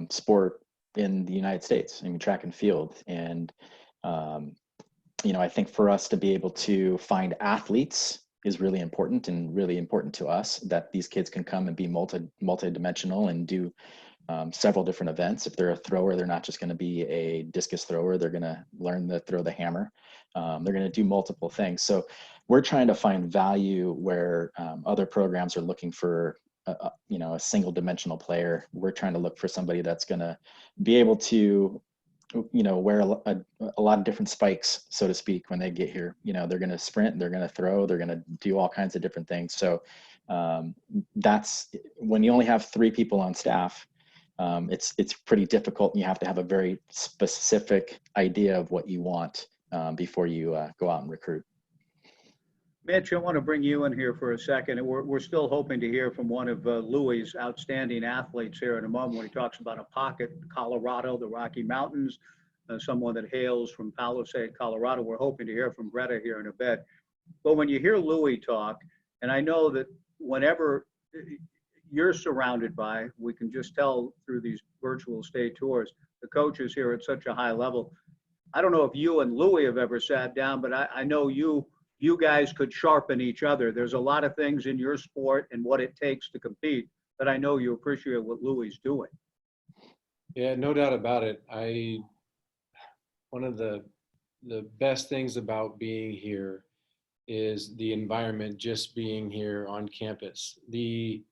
sport in the United States. I mean, track and field, and um, I think for us to be able to find athletes is really important, and really important to us that these kids can come and be multi-dimensional and do several different events. If they're a thrower, they're not just going to be a discus thrower. They're going to learn to throw the hammer. They're going to do multiple things. So we're trying to find value where other programs are looking for a single dimensional player. We're trying to look for somebody that's going to be able to wear a lot of different spikes, so to speak, when they get here. They're going to sprint, they're going to throw, they're going to do all kinds of different things. So that's when you only have 3 people on staff. It's pretty difficult, and you have to have a very specific idea of what you want before you go out and recruit. Mitch, I want to bring you in here for a second. We're still hoping to hear from one of Louie's outstanding athletes here in a moment when he talks about a pocket, Colorado, the Rocky Mountains, someone that hails from Palisade, Colorado. We're hoping to hear from Greta here in a bit. But when you hear Louie talk, and I know that whenever you're surrounded by, we can just tell through these virtual state tours, the coaches here at such a high level. I don't know if you and Louie have ever sat down, but I know you guys could sharpen each other. There's a lot of things in your sport and what it takes to compete that I know you appreciate what Louie's doing. Yeah, no doubt about it. One of the best things about being here is the environment, just being here on campus. The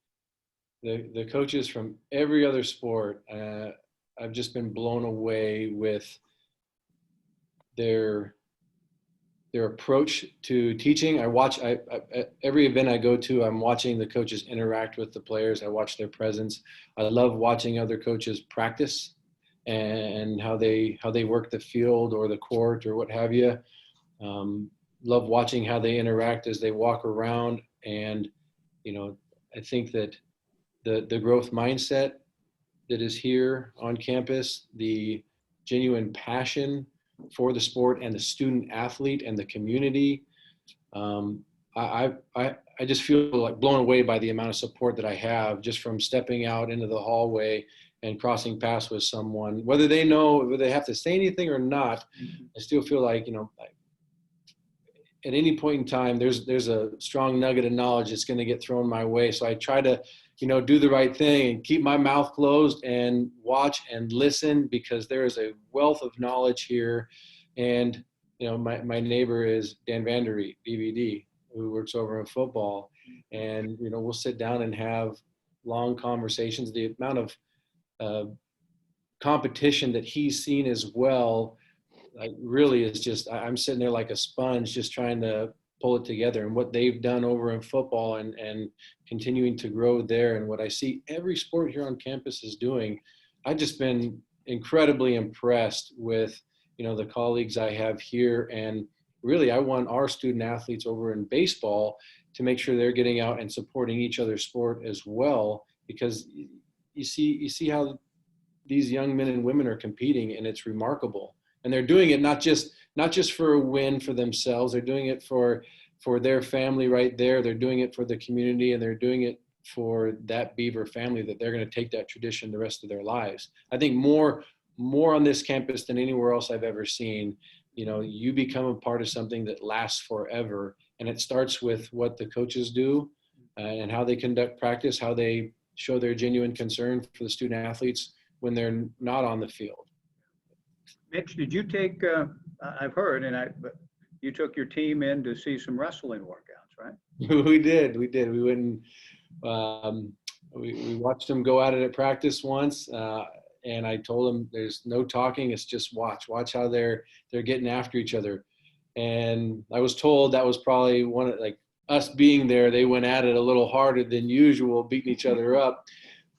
coaches from every other sport, I've just been blown away with their approach to teaching. I every event I go to, I'm watching the coaches interact with the players. I watch their presence. I love watching other coaches practice and how they work the field or the court or what have you. Love watching how they interact as they walk around. And, I think that the growth mindset that is here on campus, the genuine passion for the sport and the student athlete and the community. I just feel like blown away by the amount of support that I have just from stepping out into the hallway and crossing paths with someone, whether they know, whether they have to say anything or not. I still feel like, at any point in time, there's a strong nugget of knowledge that's going to get thrown my way. So I try to, do the right thing and keep my mouth closed and watch and listen, because there is a wealth of knowledge here. And, my neighbor is Dan Vandery, BVD, who works over in football. And, we'll sit down and have long conversations. The amount of competition that he's seen as well, really is just, I'm sitting there like a sponge, just trying to pull it together, and what they've done over in football and continuing to grow there. And what I see every sport here on campus is doing, I've just been incredibly impressed with, the colleagues I have here. And really, I want our student athletes over in baseball to make sure they're getting out and supporting each other's sport as well, because you see how these young men and women are competing, and it's remarkable. And they're doing it not just for a win for themselves. They're doing it for their family right there. They're doing it for the community, and they're doing it for that Beaver family that they're going to take that tradition the rest of their lives. I think more on this campus than anywhere else I've ever seen. You become a part of something that lasts forever, and it starts with what the coaches do and how they conduct practice, how they show their genuine concern for the student athletes when they're not on the field. Mitch, did you take, I've heard, but you took your team in to see some wrestling workouts, right? We did. We went and we watched them go at it at practice once. And I told them there's no talking. It's just watch how they're getting after each other. And I was told that was probably one of, like, us being there, they went at it a little harder than usual, beating each other up.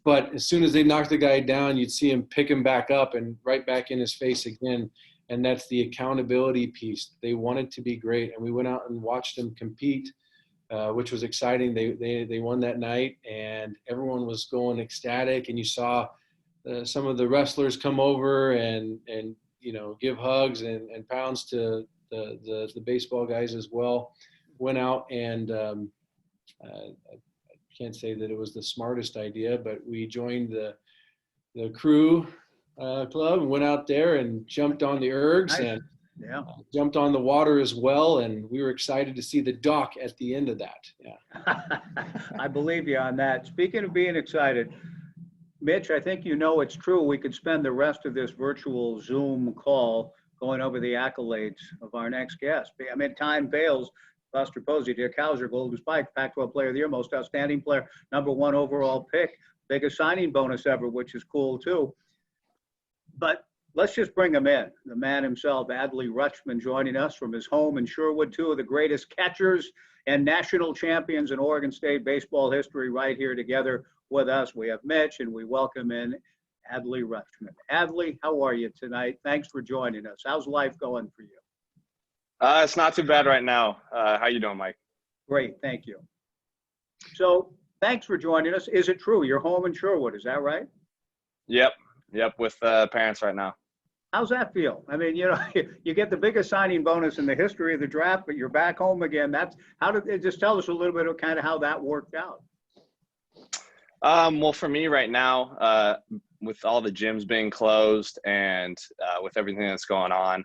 But as soon as they knocked the guy down, you'd see him pick him back up and right back in his face again. And that's the accountability piece. They wanted to be great. And we went out and watched them compete, which was exciting. They won that night, and everyone was going ecstatic. And you saw some of the wrestlers come over and give hugs and pounds to the baseball guys as well. Went out and can't say that it was the smartest idea, but we joined the crew club and went out there and jumped on the ergs Nice. and Yeah. jumped on the water as well. And we were excited to see the dock at the end of that. Yeah. I believe you on that. Speaking of being excited, Mitch, I think you know it's true. We could spend the rest of this virtual Zoom call going over the accolades of our next guest. I mean, time fails. Buster Posey, Dick Hauser, Golden Spike, Pac-12 Player of the Year, Most Outstanding Player, #1 overall pick, biggest signing bonus ever, which is cool too. But let's just bring him in. The man himself, Adley Rutschman, joining us from his home in Sherwood, two of the greatest catchers and national champions in Oregon State baseball history right here together with us. We have Mitch, and we welcome in Adley Rutschman. Adley, how are you tonight? Thanks for joining us. How's life going for you? It's not too bad right now. How you doing, Mike? Great, thank you. So thanks for joining us. Is it true you're home in Sherwood? Is that right? Yep, with parents right now. How's that feel? I mean, you know, you get the biggest signing bonus in the history of the draft, but you're back home again. Just tell us a little bit of kind of how that worked out. Well, for me right now, with all the gyms being closed and with everything that's going on,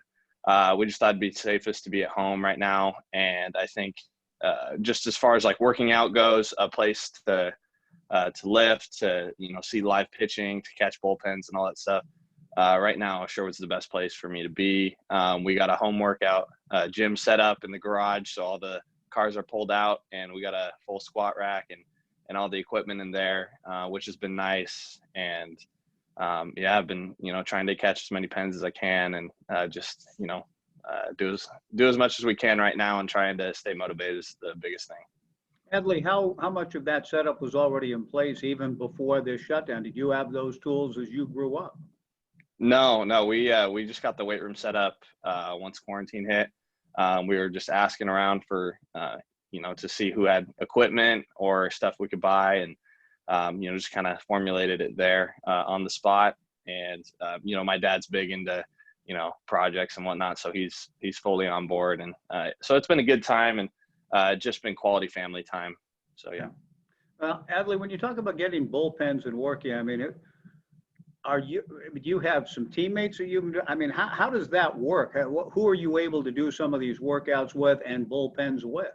we just thought it'd be safest to be at home right now. And I think just as far as like working out goes, a place to lift, to, you know, see live pitching, to catch bullpens and all that stuff. Right now, Sherwood's the best place for me to be. We got a home workout gym set up in the garage, so all the cars are pulled out, and we got a full squat rack and all the equipment in there, which has been nice. And yeah, I've been, you know, trying to catch as many pens as I can, and just, you know, do as much as we can right now, and trying to stay motivated is the biggest thing. Adley, how much of that setup was already in place even before this shutdown? Did you have those tools as you grew up? No, we just got the weight room set up once quarantine hit. We were just asking around for, you know, to see who had equipment or stuff we could buy, and you know, just kind of formulated it there on the spot. And you know, my dad's big into, you know, projects and whatnot, so he's fully on board, and so it's been a good time, and just been quality family time. So yeah. Well, Adley, when you talk about getting bullpens and working, I mean, do you have some teammates that how does that work? Who are you able to do some of these workouts with and bullpens with?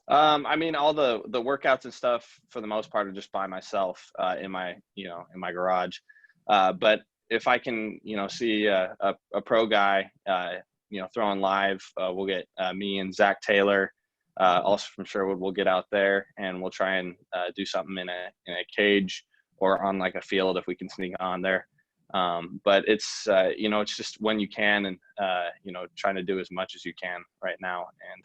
I mean, all the workouts and stuff for the most part are just by myself in my garage. But if I can, you know, see a pro guy, you know, throwing live, we'll get me and Zach Taylor, also from Sherwood. We'll get out there and we'll try and do something in a cage or on like a field if we can sneak on there. But it's, you know, it's just when you can, and, you know, trying to do as much as you can right now. And,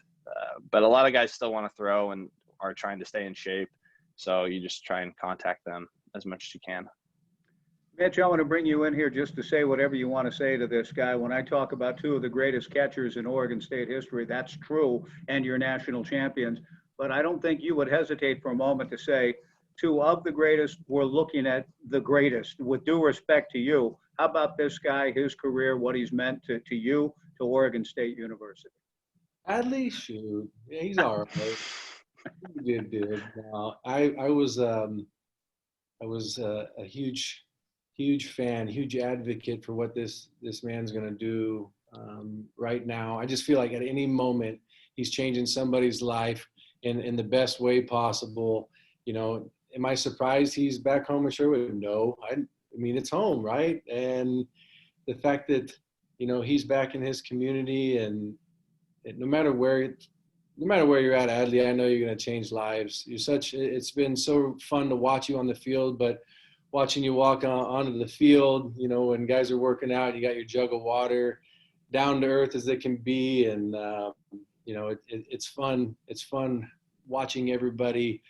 but a lot of guys still want to throw and are trying to stay in shape. So you just try and contact them as much as you can. Mitch, I want to bring you in here just to say whatever you want to say to this guy. When I talk about two of the greatest catchers in Oregon State history, that's true, and you're national champions. But I don't think you would hesitate for a moment to say two of the greatest, we're looking at the greatest. With due respect to you, how about this guy, his career, what he's meant to you, to Oregon State University? Adley, shoot, yeah, he's all right. He did good. Now, I was a huge fan, huge advocate for what this man's going to do right now. I just feel like at any moment he's changing somebody's life in the best way possible. You know, am I surprised he's back home in Sherwood? No, I mean, it's home, right? And the fact that, you know, he's back in his community, and no matter where you're at, Adley, I know you're going to change lives. It's been so fun to watch you on the field, but watching you walk onto the field, you know, when guys are working out, you got your jug of water, down to earth as it can be. And, you know, it's fun. It's fun watching everybody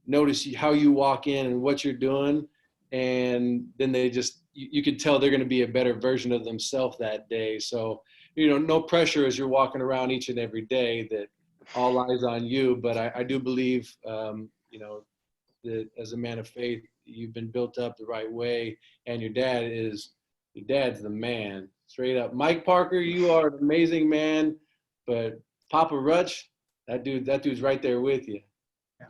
notice how you walk in and what you're doing. And then you could tell they're going to be a better version of themselves that day. So, you know, no pressure as you're walking around each and every day, that all eyes on you. But I do believe, you know, that as a man of faith, you've been built up the right way, and your dad's the man, straight up. Mike Parker, you are an amazing man, but Papa Rutsch, that dude's right there with you.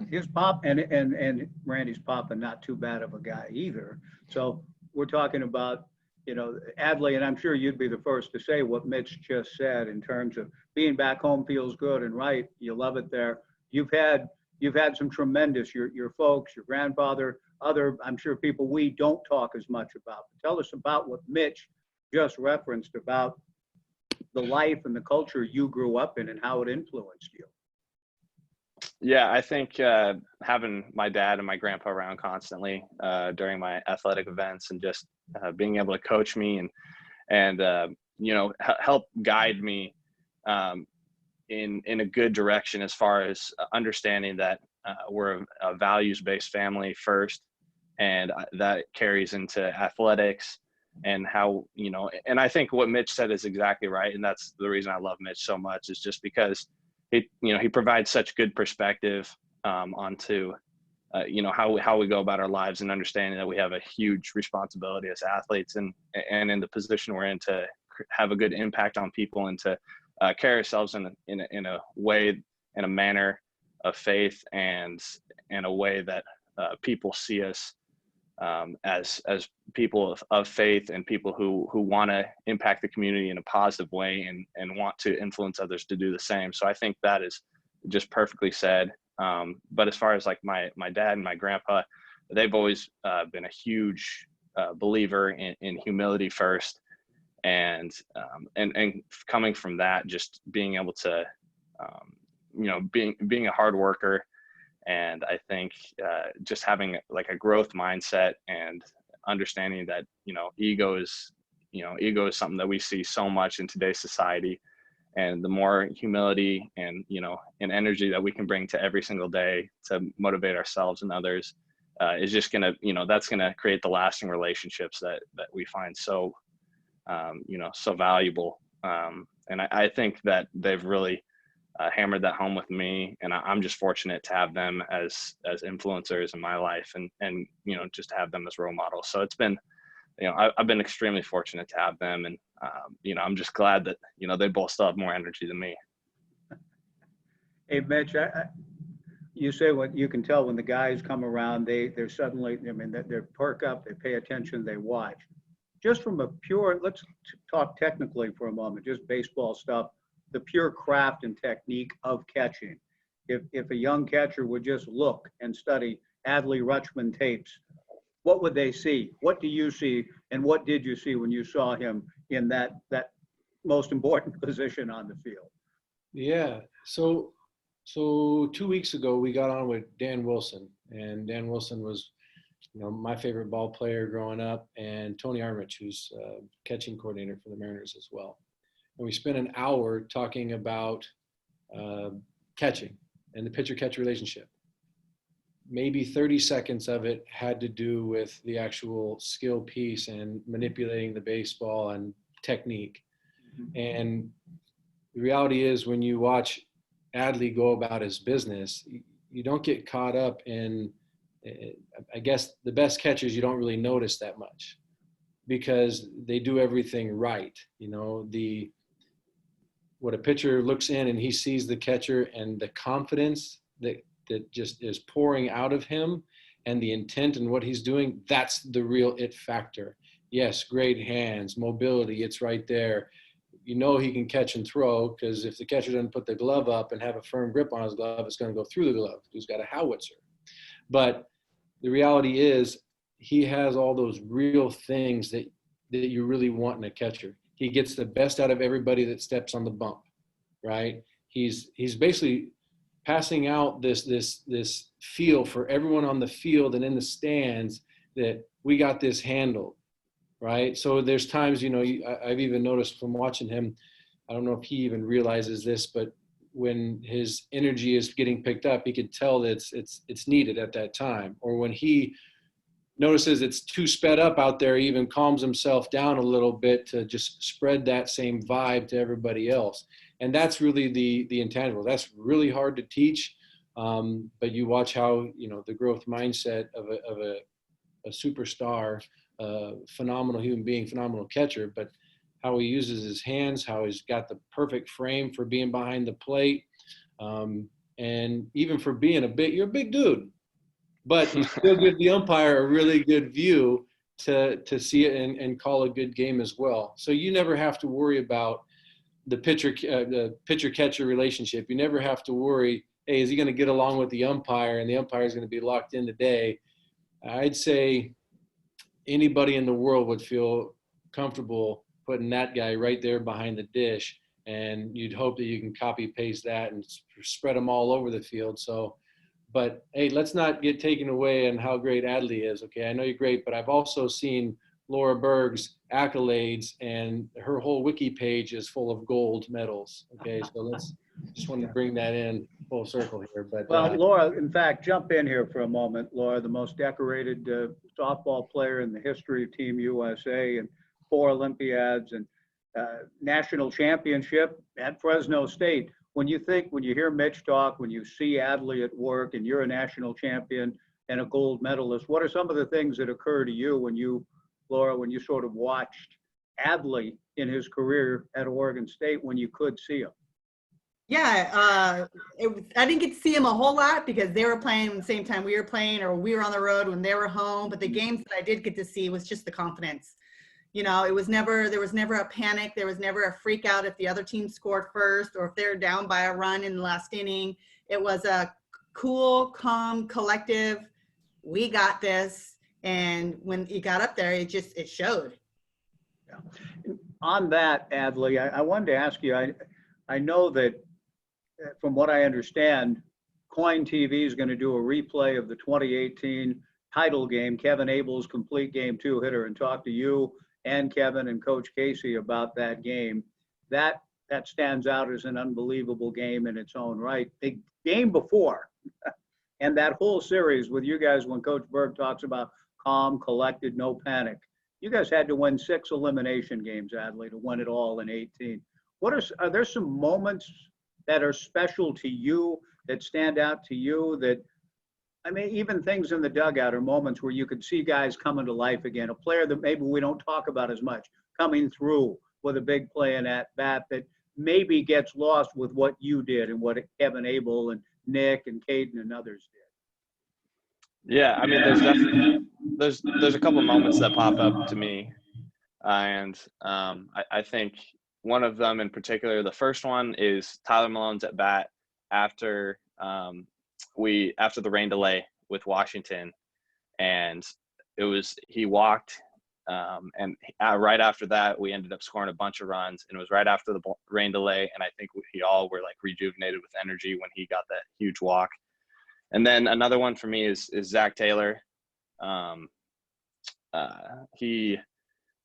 His pop and Randy's papa, not too bad of a guy either. So we're talking about, Adley, and I'm sure you'd be the first to say what Mitch just said in terms of being back home feels good and right. You love it there. You've had some tremendous, your folks, your grandfather, other, I'm sure people we don't talk as much about. Tell us about what Mitch just referenced about the life and the culture you grew up in and how it influenced you. Yeah, I think having my dad and my grandpa around constantly during my athletic events and just being able to coach me and help guide me in a good direction as far as understanding that we're a values-based family first, and that carries into athletics and how, and I think what Mitch said is exactly right, and that's the reason I love Mitch so much, is just because he provides such good perspective onto how we go about our lives, and understanding that we have a huge responsibility as athletes and in the position we're in to have a good impact on people and to carry ourselves in a way, in a manner of faith, and in a way that people see us as people of faith and people who want to impact the community in a positive way and want to influence others to do the same. So I think that is just perfectly said. But as far as like my dad and my grandpa, they've always been a huge believer in humility first, and coming from that, just being able to being a hard worker. And I think just having like a growth mindset and understanding that, ego is something that we see so much in today's society. And the more humility and, and energy that we can bring to every single day to motivate ourselves and others is just going to, that's going to create the lasting relationships that we find so, so valuable. And I think that they've really hammered that home with me, and I'm just fortunate to have them as influencers in my life, and just to have them as role models. So it's been, I've been extremely fortunate to have them, and I'm just glad that they both still have more energy than me. Hey, Mitch, you say what you can tell when the guys come around, they're suddenly, they perk up, they pay attention, they watch. Just from a pure, let's talk technically for a moment, just baseball stuff. The pure craft and technique of catching. If a young catcher would just look and study Adley Rutschman tapes, what would they see? What do you see? And what did you see when you saw him in that most important position on the field? Yeah. So 2 weeks ago, we got on with Dan Wilson, and Dan Wilson was, my favorite ball player growing up, and Tony Armich, who's catching coordinator for the Mariners as well. And we spent an hour talking about catching and the pitcher-catcher relationship. Maybe 30 seconds of it had to do with the actual skill piece and manipulating the baseball and technique. And the reality is, when you watch Adley go about his business, you don't get caught up in, I guess the best catchers you don't really notice that much, because they do everything right. What a pitcher looks in and he sees the catcher, and the confidence that just is pouring out of him, and the intent and what he's doing, that's the real it factor. Yes, great hands, mobility, it's right there. He can catch and throw, because if the catcher doesn't put the glove up and have a firm grip on his glove, it's going to go through the glove. He's got a howitzer. But the reality is, he has all those real things that you really want in a catcher. He gets the best out of everybody that steps on the bump, right? He's basically passing out this feel for everyone on the field and in the stands that we got this handled, right? So there's times, I've even noticed from watching him, I don't know if he even realizes this, but when his energy is getting picked up, he could tell that it's needed at that time. Or when he notices it's too sped up out there, he even calms himself down a little bit to just spread that same vibe to everybody else. And that's really the intangible. That's really hard to teach. But you watch how, the growth mindset of a superstar, phenomenal human being, phenomenal catcher, but how he uses his hands, how he's got the perfect frame for being behind the plate. And And even for being you're a big dude, but you still give the umpire a really good view to see it and call a good game as well. So you never have to worry about the pitcher catcher relationship. You never have to worry, hey, is he going to get along with the umpire, and the umpire is going to be locked in today. I'd say anybody in the world would feel comfortable putting that guy right there behind the dish, and you'd hope that you can copy paste that and spread them all over the field. So, but hey, let's not get taken away on how great Adley is. Okay, I know you're great, but I've also seen Laura Berg's accolades, and her whole wiki page is full of gold medals. Okay, so just want to bring that in full circle here. But well, Laura, in fact, jump in here for a moment. Laura, the most decorated softball player in the history of Team USA, and 4 Olympiads and national championship at Fresno State. When you hear Mitch talk, when you see Adley at work, and you're a national champion and a gold medalist, what are some of the things that occur to you Laura, when you sort of watched Adley in his career at Oregon State when you could see him? Yeah, I didn't get to see him a whole lot because they were playing the same time we were playing, or we were on the road when they were home. But the games that I did get to see was just the confidence. You know, there was never a panic. There was never a freak out if the other team scored first, or if they're down by a run in the last inning. It was a cool, calm, collective, we got this. And when he got up there, it showed. Yeah. On that, Adley, I wanted to ask you, I know that from what I understand, Coin TV is going to do a replay of the 2018 title game, Kevin Abel's complete game 2 hitter, and talk to you and Kevin and Coach Casey about that game. That stands out as an unbelievable game in its own right. The game before and that whole series with you guys, when Coach Berg talks about calm, collected, no panic, you guys had to win 6 elimination games, Adley, to win it all in 18. Are there some moments that are special to you, that stand out to you, that, I mean, even things in the dugout are moments where you could see guys coming to life again, a player that maybe we don't talk about as much, coming through with a big play in at bat that maybe gets lost with what you did and what Kevin Abel and Nick and Caden and others did? Yeah, I mean, there's definitely there's a couple moments that pop up to me, and I think one of them in particular, the first one is Tyler Malone's at bat after the rain delay with Washington, and he walked, and right after that we ended up scoring a bunch of runs, and it was right after the rain delay, and I think we all were like rejuvenated with energy when he got that huge walk. And then another one for me is Zach Taylor. He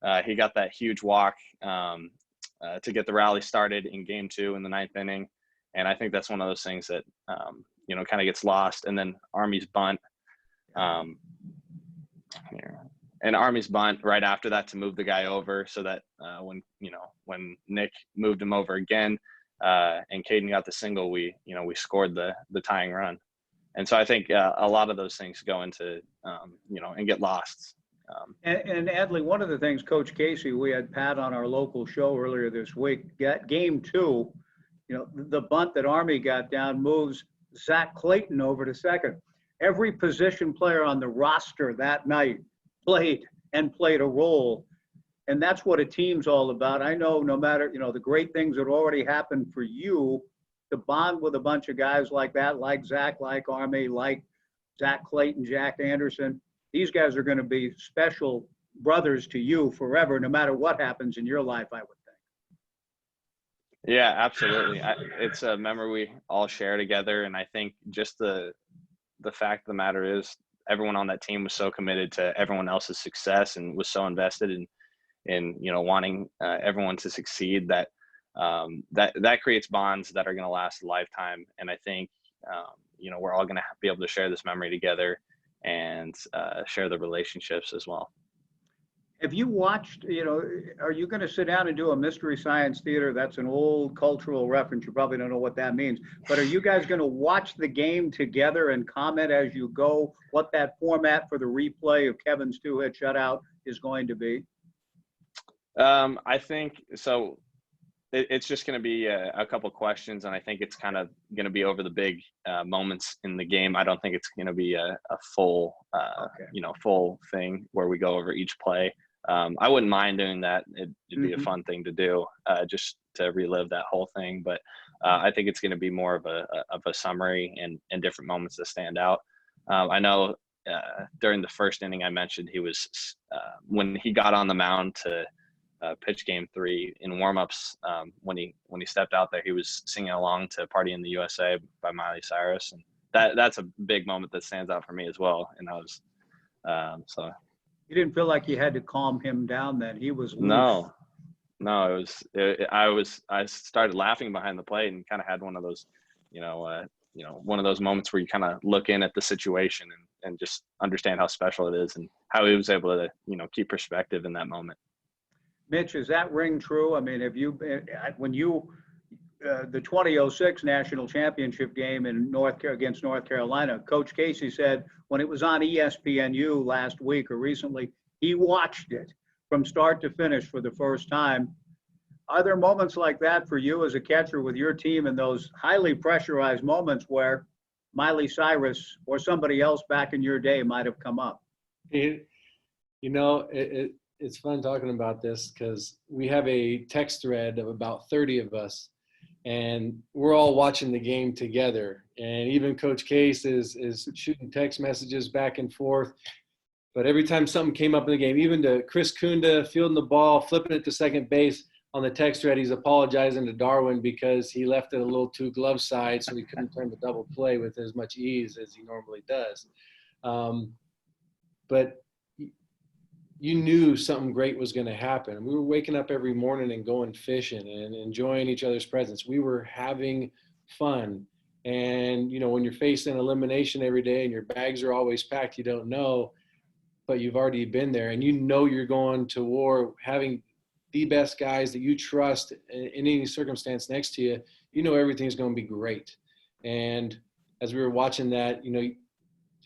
got that huge walk to get the rally started in game 2 in the 9th inning. And I think that's one of those things that, kind of gets lost. And then Army's bunt, and Army's bunt right after that to move the guy over, so that when Nick moved him over again and Caden got the single, we scored the tying run. And so I think a lot of those things go into, and get lost. And Adley, one of the things, Coach Casey, we had Pat on our local show earlier this week, game 2, the bunt that Army got down moves Zach Clayton over to second. Every position player on the roster that night played a role. And that's what a team's all about. I know no matter, the great things that already happened for you, to bond with a bunch of guys like that, like Zach, like Army, like Zach Clayton, Jack Anderson, these guys are going to be special brothers to you forever, no matter what happens in your life, I would think. Yeah, absolutely. It's a memory we all share together. And I think just the fact of the matter is everyone on that team was so committed to everyone else's success and was so invested in wanting everyone to succeed that that creates bonds that are going to last a lifetime. And I think, we're all going to be able to share this memory together and share the relationships as well. Have you watched, are you going to sit down and do a Mystery Science Theater? That's an old cultural reference. You probably don't know what that means. But are you guys going to watch the game together and comment as you go what that format for the replay of Kevin's 2-hit shutout is going to be? I think so. it's just going to be a couple questions, and I think it's kind of going to be over the big moments in the game. I don't think it's going to be a full, full thing where we go over each play. I wouldn't mind doing that. It'd be a fun thing to do, just to relive that whole thing. But I think it's going to be more of a summary and different moments that stand out. I know during the first inning, I mentioned he was when he got on the mound to pitch game 3 in warmups. When he stepped out there, he was singing along to "Party in the USA" by Miley Cyrus, and that's a big moment that stands out for me as well. And I was so. You didn't feel like you had to calm him down then? He was loose. No, I started laughing behind the plate and kind of had one of those, one of those moments where you kind of look in at the situation and just understand how special it is and how he was able to, keep perspective in that moment. Mitch, is that ring true? I mean, when you the 2006 national championship game against North Carolina, Coach Casey said when it was on ESPNU last week or recently, he watched it from start to finish for the first time. Are there moments like that for you as a catcher with your team in those highly pressurized moments where Miley Cyrus or somebody else back in your day might have come up? It's fun talking about this because we have a text thread of about 30 of us, and we're all watching the game together. And even Coach Case is shooting text messages back and forth. But every time something came up in the game, even to Chris Kunda fielding the ball, flipping it to second base on the text thread, he's apologizing to Darwin because he left it a little too glove side, so he couldn't turn the double play with as much ease as he normally does. But you knew something great was going to happen. We were waking up every morning and going fishing and enjoying each other's presence. We were having fun. And, when you're facing elimination every day and your bags are always packed, you don't know, but you've already been there and you're going to war having the best guys that you trust in any circumstance next to you, everything's going to be great. And as we were watching that,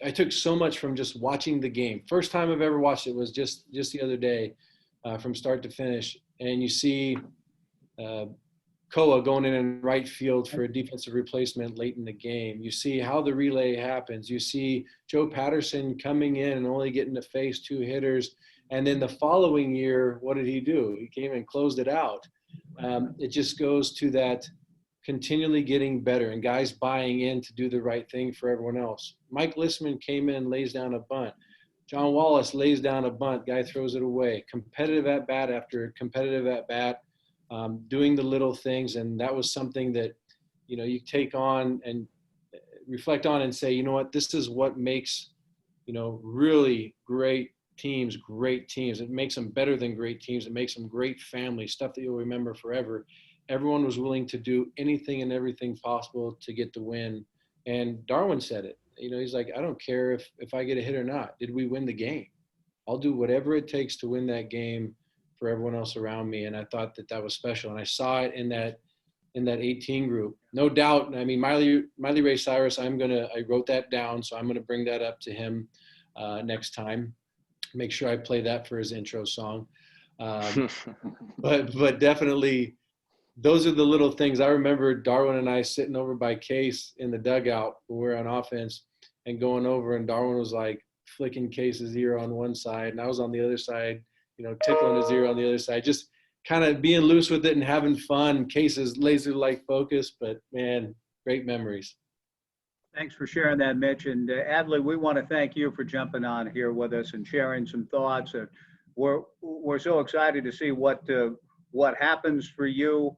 I took so much from just watching the game. First time I've ever watched it was just the other day, from start to finish. And you see Koa going in right field for a defensive replacement late in the game. You see how the relay happens. You see Joe Patterson coming in and only getting to face 2 hitters. And then the following year, what did he do? He came and closed it out. It just goes to that continually getting better and guys buying in to do the right thing for everyone else. Mike Listman came in and lays down a bunt. John Wallace lays down a bunt. Guy throws it away. Competitive at bat after competitive at bat, doing the little things. And that was something that, you take on and reflect on and say, what, this is what makes, really great teams. It makes them better than great teams. It makes them great families, stuff that you'll remember forever. Everyone was willing to do anything and everything possible to get the win. And Darwin said it. He's like, I don't care if I get a hit or not. Did we win the game? I'll do whatever it takes to win that game for everyone else around me. And I thought that was special. And I saw it in that 18 group. No doubt. I mean, Miley Ray Cyrus, I wrote that down. So I'm going to bring that up to him next time. Make sure I play that for his intro song. But definitely, those are the little things. I remember Darwin and I sitting over by Case in the dugout when we were on offense and going over, and Darwin was like flicking Case's ear on one side, and I was on the other side, tickling his ear on the other side, just kind of being loose with it and having fun. Case's laser-like focus, but man, great memories. Thanks for sharing that, Mitch. And Adley, we want to thank you for jumping on here with us and sharing some thoughts. We're so excited to see what happens for you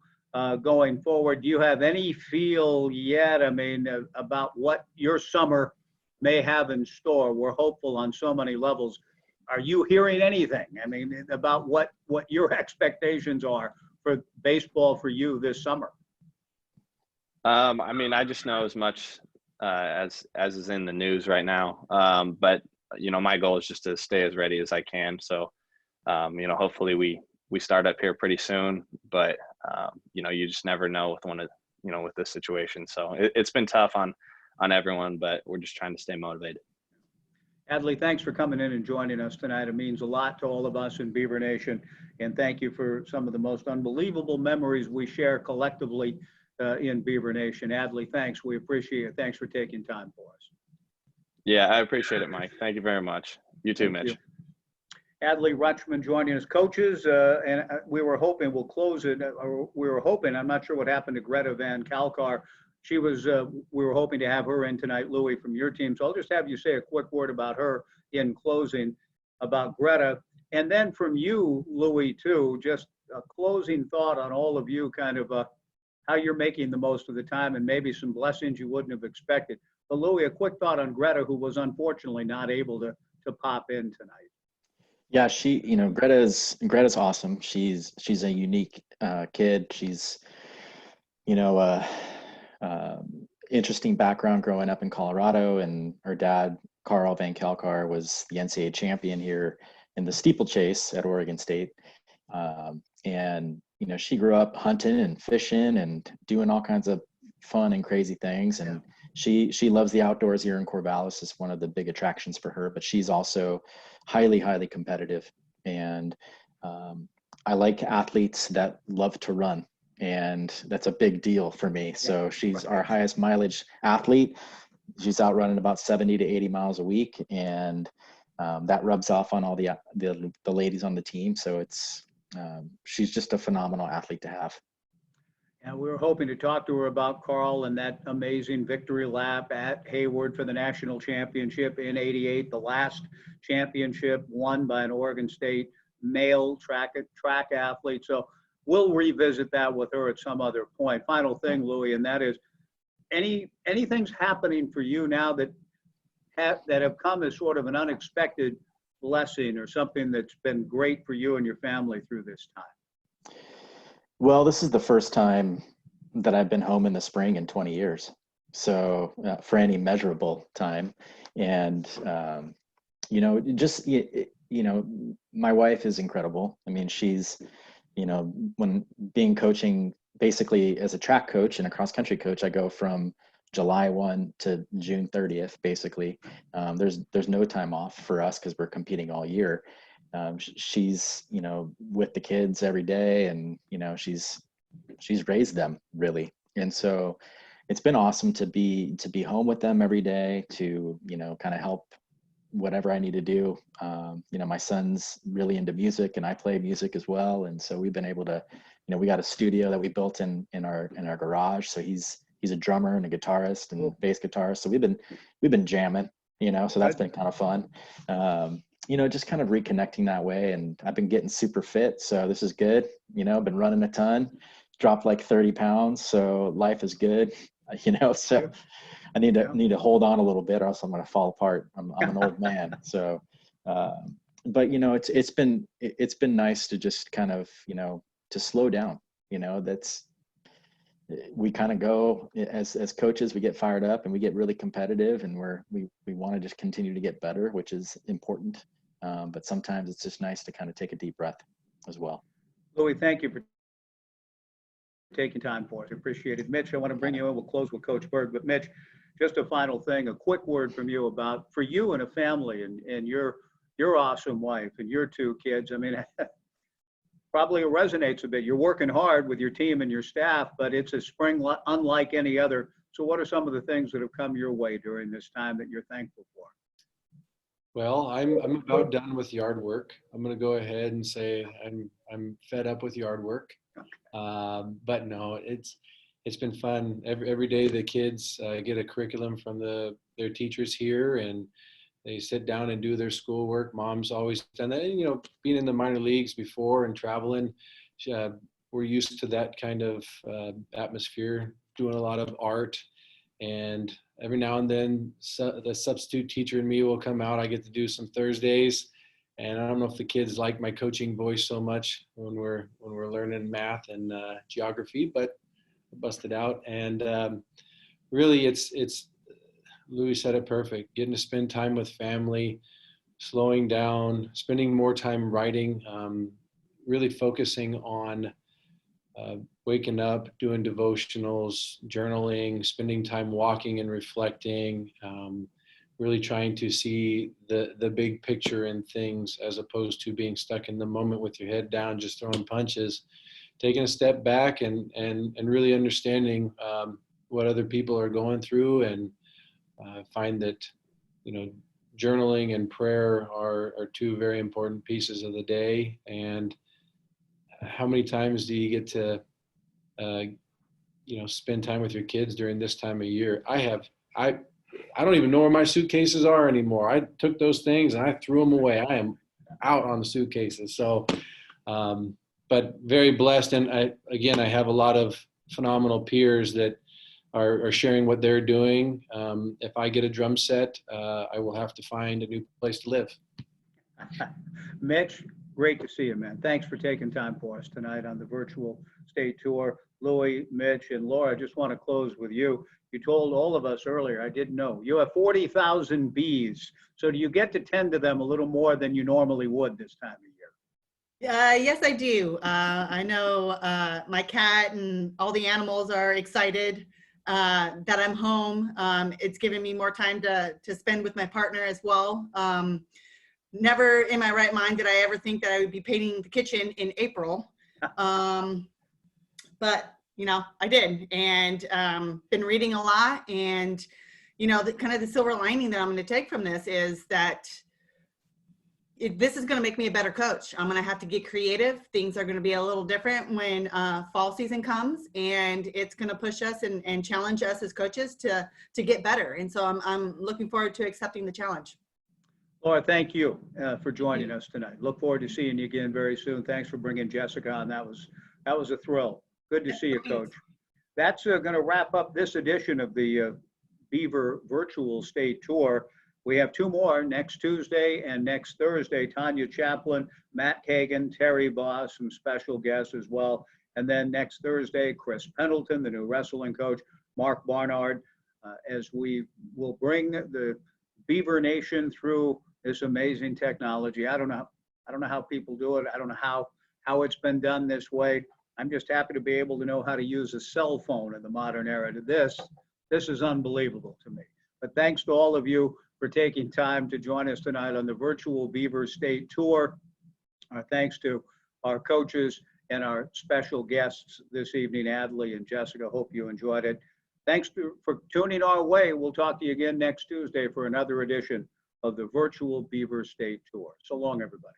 going forward. Do you have any feel yet, about what your summer may have in store? We're hopeful on so many levels. Are you hearing anything, about what your expectations are for baseball for you this summer? I just know as much as is in the news right now. But my goal is just to stay as ready as I can. So, hopefully we start up here pretty soon, but you just never know with this situation. So it's been tough on everyone, but we're just trying to stay motivated. Adley, thanks for coming in and joining us tonight. It means a lot to all of us in Beaver Nation. And thank you for some of the most unbelievable memories we share collectively in Beaver Nation. Adley, thanks. We appreciate it. Thanks for taking time for us. Yeah, I appreciate it, Mike. Thank you very much. You too, Thank Mitch. you. Adley Rutschman joining us, coaches, and we were hoping, we'll close it, we were hoping, I'm not sure what happened to Greta Van Kalkar. She was, we were hoping to have her in tonight, Louie, from your team. So I'll just have you say a quick word about her in closing, about Greta. And then from you, Louie, too, just a closing thought on all of you, kind of how you're making the most of the time and maybe some blessings you wouldn't have expected. But Louie, a quick thought on Greta, who was unfortunately not able to pop in tonight. Yeah, she, you know, Greta's awesome. She's a unique kid. She's, you know, interesting background growing up in Colorado, and her dad, Carl Van Kalkar, was the NCAA champion here in the steeplechase at Oregon State. And, you know, she grew up hunting and fishing and doing all kinds of fun and crazy things. And she loves the outdoors here in Corvallis. It's one of the big attractions for her, but she's also highly competitive. And I like athletes that love to run. And that's a big deal for me. So she's our highest mileage athlete. She's out running about 70 to 80 miles a week. And that rubs off on all the ladies on the team. So it's, she's just a phenomenal athlete to have. And we were hoping to talk to her about Carl and that amazing victory lap at Hayward for the national championship in '88, the last championship won by an Oregon State male track athlete. So we'll revisit that with her at some other point. Final thing, Louie, and that is, anything's happening for you now that have come as sort of an unexpected blessing or something that's been great for you and your family through this time? Well, this is the first time that I've been home in the spring in 20 years. So for any measurable time. And, you know, just, you know, my wife is incredible. I mean, she's, you know, when coaching basically as a track coach and a cross country coach, I go from July 1 to June 30th, basically. There's no time off for us because we're competing all year. She's, you know, with the kids every day, and, you know, she's raised them really. And so it's been awesome to be home with them every day, to, you know, kind of help whatever I need to do. You know, my son's really into music and I play music as well. And so we've been able to, you know, we got a studio that we built in our garage. So he's a drummer and a guitarist and bass guitarist. So we've been jamming, you know, so that's been kind of fun. You know, just kind of reconnecting that way. And I've been getting super fit. So this is good. You know, been running a ton, dropped like 30 pounds. So life is good, you know, so I need to hold on a little bit or else I'm going to fall apart. I'm an old man. So, but, you know, it's been nice to just kind of, you know, to slow down, you know. We kind of go as coaches, we get fired up and we get really competitive, and we want to just continue to get better, which is important. But sometimes it's just nice to kind of take a deep breath as well. Louie, thank you for taking time for us. I appreciate it. Mitch, I want to bring you in. We'll close with Coach Berg, but Mitch, just a final thing, a quick word from you about, for you and a family and your awesome wife and your two kids. I mean, probably resonates a bit. You're working hard with your team and your staff, but it's a spring unlike any other. So what are some of the things that have come your way during this time that you're thankful for? Well, I'm about done with yard work. I'm going to go ahead and say I'm fed up with yard work. But no, it's been fun. Every day the kids get a curriculum from their teachers here, and they sit down and do their schoolwork. Mom's always done that. And, you know, being in the minor leagues before and traveling, we're used to that kind of atmosphere, doing a lot of art. And every now and then the substitute teacher and me will come out. I get to do some Thursdays. And I don't know if the kids like my coaching voice so much when we're learning math and geography, but I bust it out. And really it's Louie said it perfect. Getting to spend time with family, slowing down, spending more time writing, really focusing on waking up, doing devotionals, journaling, spending time walking and reflecting, really trying to see the big picture in things as opposed to being stuck in the moment with your head down, just throwing punches, taking a step back and really understanding what other people are going through, and find that, you know, journaling and prayer are two very important pieces of the day. And how many times do you get to, you know, spend time with your kids during this time of year? I don't even know where my suitcases are anymore. I took those things and I threw them away. I am out on the suitcases. So, but very blessed. And I have a lot of phenomenal peers that are sharing what they're doing. If I get a drum set, I will have to find a new place to live. Mitch, great to see you, man. Thanks for taking time for us tonight on the virtual state tour. Louie, Mitch, and Laura, I just want to close with you. You told all of us earlier, I didn't know, you have 40,000 bees. So do you get to tend to them a little more than you normally would this time of year? Yes, I do. I know my cat and all the animals are excited that I'm home. It's given me more time to spend with my partner as well. Never in my right mind did I ever think that I would be painting the kitchen in April. But, you know, I did, and been reading a lot. And, you know, the kind of the silver lining that I'm going to take from this is that this is going to make me a better coach. I'm going to have to get creative. Things are going to be a little different when fall season comes, and it's going to push us and challenge us as coaches to get better. And so I'm looking forward to accepting the challenge. Laura, thank you for joining us tonight. Look forward to seeing you again very soon. Thanks for bringing Jessica on. That was a thrill. Good to see you, Coach. That's going to wrap up this edition of the Beaver Virtual State Tour. We have two more next Tuesday and next Thursday. Tanya Chaplin, Matt Kagan, Terry Boss, some special guests as well. And then next Thursday, Chris Pendleton, the new wrestling coach, Mark Barnard, as we will bring the Beaver Nation through this amazing technology. I don't know how people do it. I don't know how it's been done this way. I'm just happy to be able to know how to use a cell phone in the modern era. This is unbelievable to me. But thanks to all of you for taking time to join us tonight on the virtual Beaver State Tour. Thanks to our coaches and our special guests this evening, Adley and Jessica. Hope you enjoyed it. Thanks for tuning our way. We'll talk to you again next Tuesday for another edition of the virtual Beaver State Tour. So long, everybody.